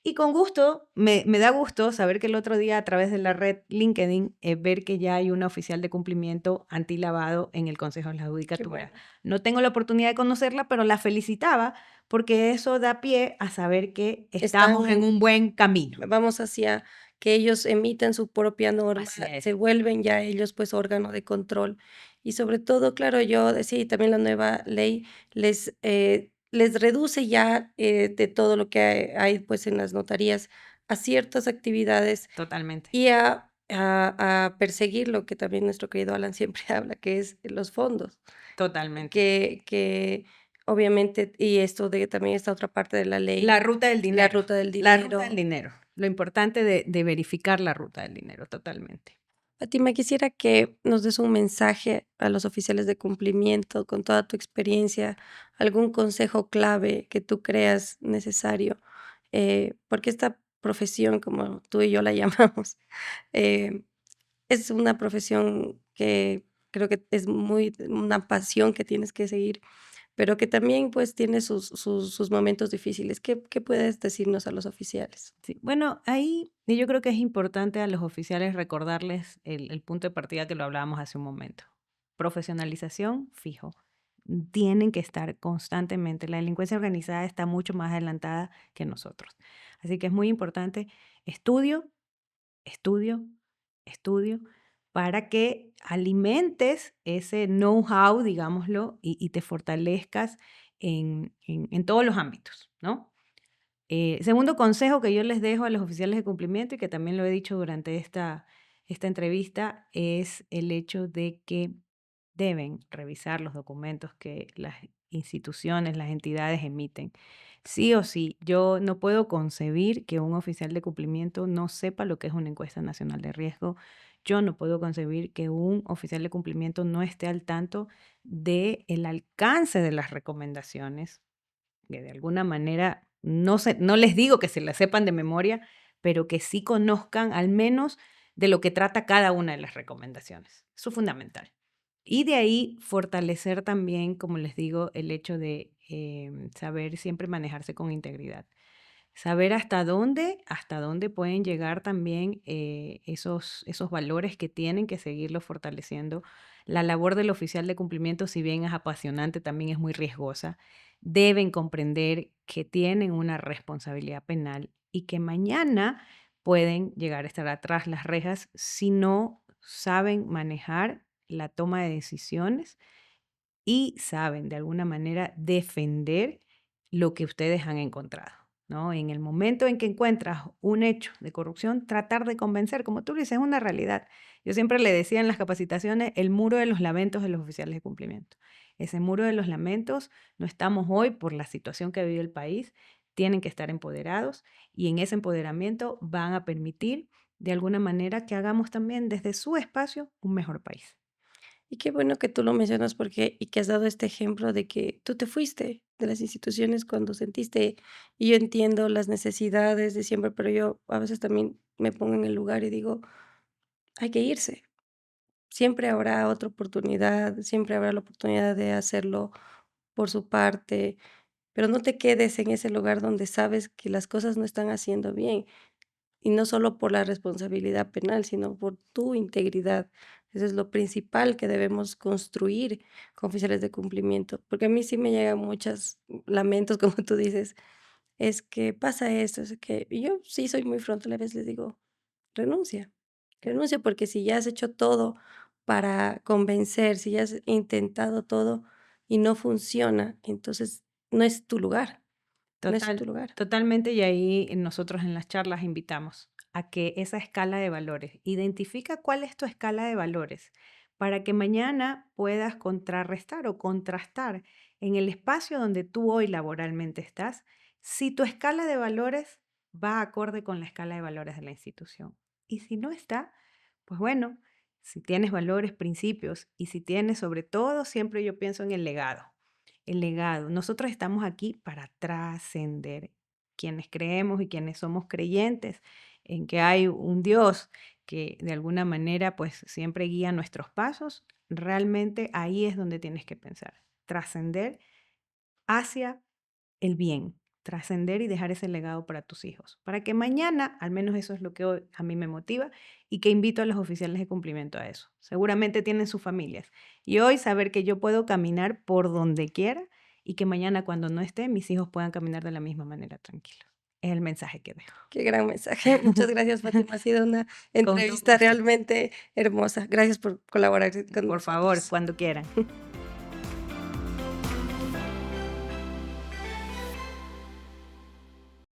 y con gusto, me da gusto saber que el otro día a través de la red LinkedIn, ver que ya hay una oficial de cumplimiento antilavado en el Consejo de la Qué Judicatura. bueno. No tengo la oportunidad de conocerla, pero la felicitaba porque eso da pie a saber que estamos en Están un buen camino. vamos hacia que ellos emiten su propia norma, Así es. se vuelven ya ellos, pues, órgano de control. Y sobre todo, claro, yo decía, y también la nueva ley les reduce ya, de todo lo que hay, pues, en las notarías a ciertas actividades Totalmente, y a perseguir lo que también nuestro querido Alan siempre habla, que es los fondos, totalmente. que obviamente y esto de también esta otra parte de la ley, La ruta del la dinero, ruta del la ruta del dinero. dinero. Lo importante de verificar la ruta del dinero, totalmente. Fátima, quisiera que nos des un mensaje a los oficiales de cumplimiento con toda tu experiencia, algún consejo clave que tú creas necesario, porque esta profesión, como tú y yo la llamamos, eh, es una profesión que creo que es muy una pasión que tienes que seguir, pero que también pues tiene sus momentos difíciles. ¿Qué puedes decirnos a los oficiales? Sí, bueno, ahí yo creo que es importante a los oficiales recordarles el punto de partida que lo hablábamos hace un momento. Profesionalización, fijo. Tienen que estar constantemente. La delincuencia organizada está mucho más adelantada que nosotros. Así que es muy importante estudio, estudio, estudio, para que alimentes ese know-how, digámoslo, y te fortalezcas en todos los ámbitos, ¿no? Segundo consejo que yo les dejo a los oficiales de cumplimiento y que también lo he dicho durante esta entrevista es el hecho de que deben revisar los documentos que las instituciones, las entidades emiten. Sí o sí, yo no puedo concebir que un oficial de cumplimiento no sepa lo que es una encuesta nacional de riesgo. Yo no puedo concebir que un oficial de cumplimiento no esté al tanto del alcance de las recomendaciones que de alguna manera, no les digo que se la sepan de memoria, pero que sí conozcan al menos de lo que trata cada una de las recomendaciones. Eso es fundamental. Y de ahí fortalecer también, como les digo, el hecho de saber siempre manejarse con integridad. Saber hasta dónde pueden llegar también esos valores que tienen que seguirlo fortaleciendo. La labor del oficial de cumplimiento, si bien es apasionante, también es muy riesgosa. Deben comprender que tienen una responsabilidad penal y que mañana pueden llegar a estar atrás las rejas si no saben manejar la toma de decisiones y saben de alguna manera defender lo que ustedes han encontrado, ¿no? En el momento en que encuentras un hecho de corrupción, tratar de convencer, como tú dices, es una realidad. Yo siempre le decía en las capacitaciones el muro de los lamentos de los oficiales de cumplimiento. Ese muro de los lamentos no estamos hoy por la situación que vive el país, tienen que estar empoderados y en ese empoderamiento van a permitir de alguna manera que hagamos también desde su espacio un mejor país. Y qué bueno que tú lo mencionas porque y que has dado este ejemplo de que tú te fuiste. de las instituciones cuando sentiste, y yo entiendo las necesidades de siempre, pero yo a veces también me pongo en el lugar y digo: "Hay que irse". Siempre habrá otra oportunidad, siempre habrá la oportunidad de hacerlo por su parte, pero no te quedes en ese lugar donde sabes que las cosas no están haciendo bien, y no solo por la responsabilidad penal, sino por tu integridad. Eso es lo principal que debemos construir con oficiales de cumplimiento, porque a mí sí me llegan muchos lamentos, como tú dices, es que pasa esto, es que y yo sí soy muy frontal, a veces les digo: "Renuncia, renuncia", porque si ya has hecho todo para convencer, si ya has intentado todo y no funciona, entonces no es tu lugar, no es tu Total, lugar. totalmente, y ahí nosotros en las charlas invitamos a que esa escala de valores, identifica cuál es tu escala de valores para que mañana puedas contrarrestar o contrastar en el espacio donde tú hoy laboralmente estás, si tu escala de valores va acorde con la escala de valores de la institución. Y si no está, pues bueno, si tienes valores, principios y si tienes sobre todo, siempre yo pienso en el legado. El legado. Nosotros estamos aquí para trascender. Quienes creemos y quienes somos creyentes en que hay un Dios que de alguna manera pues siempre guía nuestros pasos, realmente ahí es donde tienes que pensar. Trascender hacia el bien, trascender y dejar ese legado para tus hijos, para que mañana, al menos eso es lo que hoy a mí me motiva y que invito a los oficiales de cumplimiento a eso. Seguramente tienen sus familias y hoy saber que yo puedo caminar por donde quiera y que mañana cuando no esté, mis hijos puedan caminar de la misma manera tranquilos. Es el mensaje que dejo. Qué gran mensaje. Muchas gracias, Fátima. Ha sido una Con todo entrevista gusto. realmente hermosa. Gracias por colaborar con Por favor, nosotros. cuando quieran.